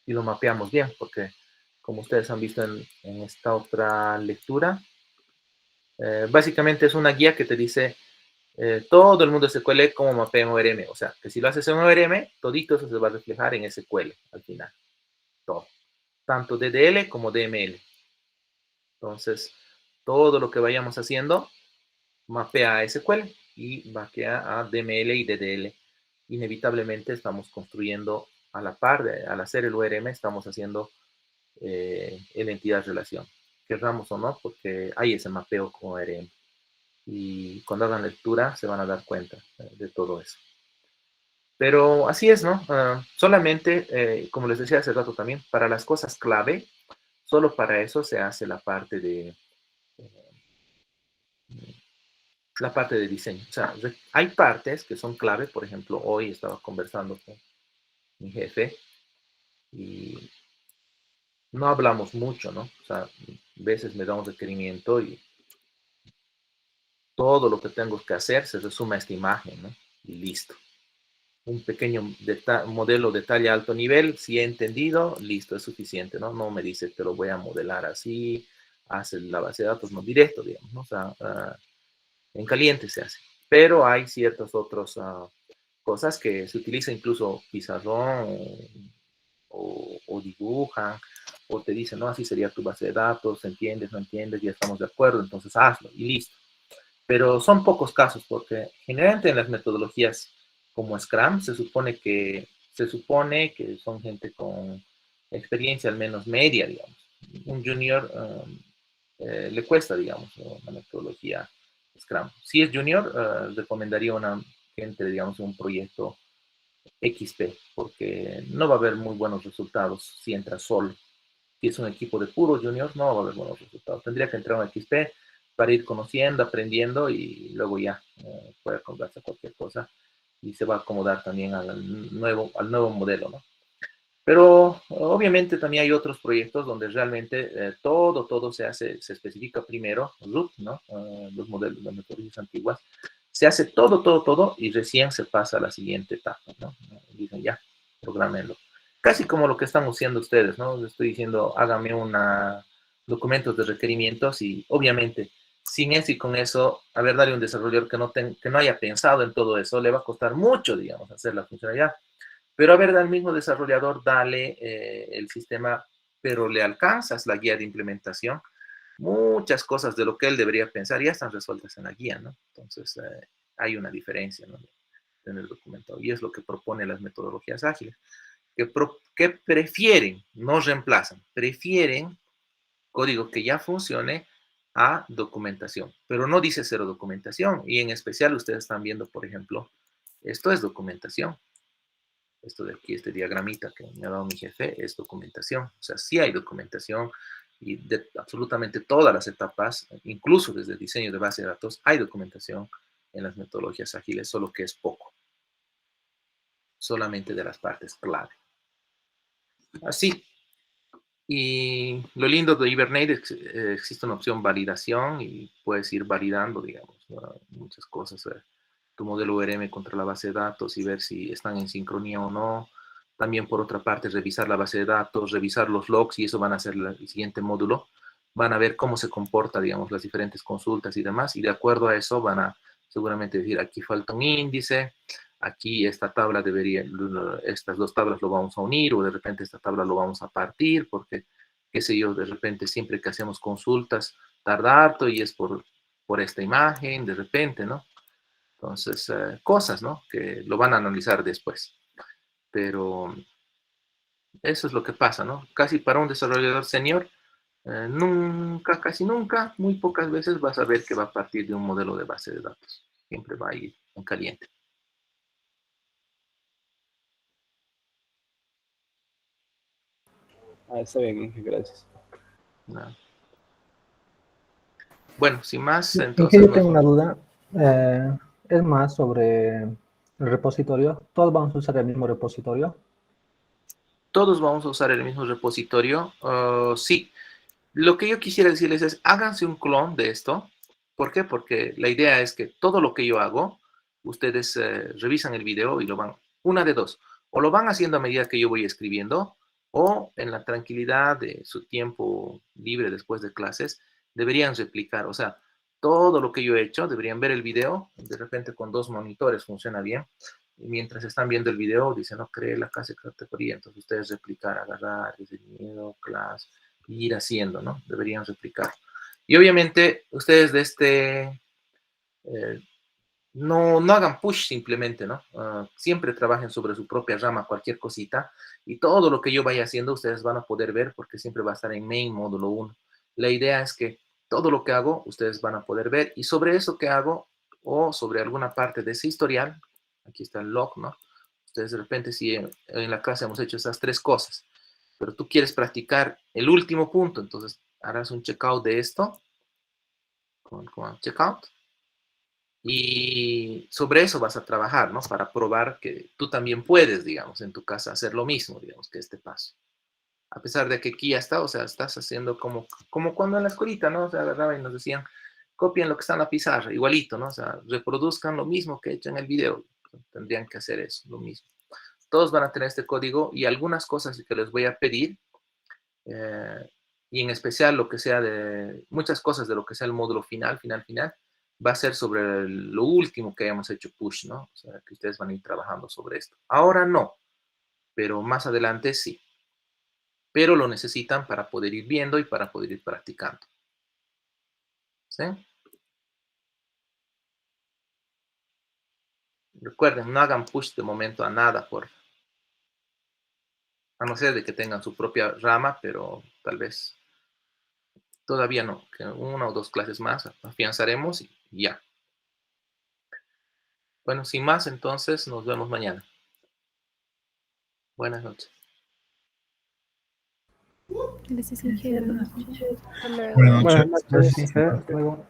Speaker 1: Y lo mapeamos bien porque como ustedes han visto en esta otra lectura, básicamente es una guía que te dice todo el mundo SQL cómo mapea en ORM. O sea, que si lo haces en ORM, todito eso se va a reflejar en SQL al final. Todo. Tanto DDL como DML. Entonces, todo lo que vayamos haciendo mapea a SQL y mapea a DML y DDL. Inevitablemente estamos construyendo a la par, al hacer el ORM, estamos haciendo el entidad relación, querramos o no, porque hay ese mapeo con ORM. Y cuando hagan lectura se van a dar cuenta de todo eso. Pero así es, ¿no? Solamente, como les decía hace rato también, para las cosas clave, solo para eso se hace la parte de diseño. O sea, hay partes que son clave. Por ejemplo, hoy estaba conversando con mi jefe y no hablamos mucho, ¿no? O sea, a veces me da un requerimiento y todo lo que tengo que hacer se resume a esta imagen, ¿no? Y listo. Un pequeño modelo de talla alto nivel, si he entendido, listo, es suficiente, ¿no? No me dice, te lo voy a modelar así, hace la base de datos, no directo, digamos, ¿no? O sea, en caliente se hace. Pero hay ciertas otras cosas que se utiliza incluso pizarrón o dibujan o te dicen, no, así sería tu base de datos, ¿entiendes? ¿No entiendes? Ya estamos de acuerdo, entonces hazlo y listo. Pero son pocos casos porque generalmente en las metodologías como Scrum se supone que son gente con experiencia al menos media, digamos. Un junior le cuesta, digamos, una metodología Scrum. Si es junior, recomendaría una gente, digamos, un proyecto XP, porque no va a haber muy buenos resultados si entra solo. Si es un equipo de puros juniors, no va a haber buenos resultados. Tendría que entrar a un XP para ir conociendo, aprendiendo y luego ya puede comprarse cualquier cosa y se va a acomodar también al nuevo modelo, ¿no? Pero obviamente también hay otros proyectos donde realmente todo se hace, se especifica primero, root, ¿no? Los modelos, las metodologías antiguas, se hace todo y recién se pasa a la siguiente etapa, ¿no? Dicen ya, programenlo. Casi como lo que están haciendo ustedes, ¿no? Les estoy diciendo, hágame documentos de requerimientos y obviamente sin eso y con eso, a ver, darle un desarrollador que no haya pensado en todo eso, le va a costar mucho, digamos, hacer la funcionalidad. Pero a ver, al mismo desarrollador, dale el sistema, pero le alcanzas la guía de implementación. Muchas cosas de lo que él debería pensar ya están resueltas en la guía, ¿no? Entonces, hay una diferencia, ¿no? tener documentado. Y es lo que propone las metodologías ágiles, que prefieren, no reemplazan, prefieren código que ya funcione a documentación, pero no dice cero documentación. Y en especial ustedes están viendo, por ejemplo, esto es documentación. Esto de aquí, este diagramita que me ha dado mi jefe, es documentación. O sea, sí hay documentación y de absolutamente todas las etapas, incluso desde el diseño de base de datos, hay documentación en las metodologías ágiles, solo que es poco. Solamente de las partes clave. Así. Y lo lindo de Hibernate es que existe una opción validación y puedes ir validando, digamos, muchas cosas. Tu modelo ORM contra la base de datos y ver si están en sincronía o no. También, por otra parte, revisar la base de datos, revisar los logs, y eso van a ser el siguiente módulo. Van a ver cómo se comporta, digamos, las diferentes consultas y demás, y de acuerdo a eso van a seguramente decir, aquí falta un índice, aquí esta tabla debería, estas dos tablas lo vamos a unir, o de repente esta tabla lo vamos a partir, porque, qué sé yo, de repente siempre que hacemos consultas tarda harto y es por esta imagen, de repente, ¿no? Entonces, cosas, ¿no? Que lo van a analizar después. Pero eso es lo que pasa, ¿no? Casi para un desarrollador senior, nunca, casi nunca, muy pocas veces vas a ver que va a partir de un modelo de base de datos. Siempre va a ir en caliente.
Speaker 9: Está bien, gracias.
Speaker 1: No. Bueno, sin más,
Speaker 8: Inge,
Speaker 1: entonces...
Speaker 8: yo tengo una duda. Es más sobre el repositorio. ¿Todos vamos a usar el mismo repositorio?
Speaker 1: ¿Todos vamos a usar el mismo repositorio? Sí. Lo que yo quisiera decirles es, háganse un clon de esto. ¿Por qué? Porque la idea es que todo lo que yo hago, ustedes revisan el video y lo van, una de dos, o lo van haciendo a medida que yo voy escribiendo, o en la tranquilidad de su tiempo libre después de clases, deberían replicar. O sea, todo lo que yo he hecho, deberían ver el video, de repente con 2 monitores funciona bien, y mientras están viendo el video, dicen, no, cree la clase categoría, entonces ustedes replicar, agarrar, diseño, clase, ir haciendo, ¿no? Deberían replicar. Y obviamente, ustedes de no hagan push simplemente, ¿no? Siempre trabajen sobre su propia rama, cualquier cosita, y todo lo que yo vaya haciendo, ustedes van a poder ver, porque siempre va a estar en main módulo 1. La idea es que todo lo que hago, ustedes van a poder ver, y sobre eso que hago, o sobre alguna parte de ese historial, aquí está el log, ¿no? Ustedes de repente, si en la clase hemos hecho esas 3 cosas, pero tú quieres practicar el último punto, entonces harás un checkout de esto, con checkout, y sobre eso vas a trabajar, ¿no? Para probar que tú también puedes, digamos, en tu casa hacer lo mismo, digamos, que este paso. A pesar de que aquí ya está, o sea, estás haciendo como cuando en la escuelita, ¿no? O sea, agarraban y nos decían, copien lo que está en la pizarra, igualito, ¿no? O sea, reproduzcan lo mismo que he hecho en el video. Tendrían que hacer eso, lo mismo. Todos van a tener este código y algunas cosas que les voy a pedir, y en especial lo que sea muchas cosas de lo que sea el módulo final, va a ser sobre lo último que hayamos hecho push, ¿no? O sea, que ustedes van a ir trabajando sobre esto. Ahora no, pero más adelante sí. Pero lo necesitan para poder ir viendo y para poder ir practicando. ¿Sí? Recuerden, no hagan push de momento a nada, a no ser de que tengan su propia rama, pero tal vez todavía no, que 1 o 2 clases más afianzaremos y ya. Bueno, sin más, entonces nos vemos mañana. Buenas noches.
Speaker 3: Gracias, Inge. Buenas noches.
Speaker 2: Hasta luego.
Speaker 11: Buenas
Speaker 8: Buenas
Speaker 11: noches.
Speaker 8: noches, Inge. Hasta luego.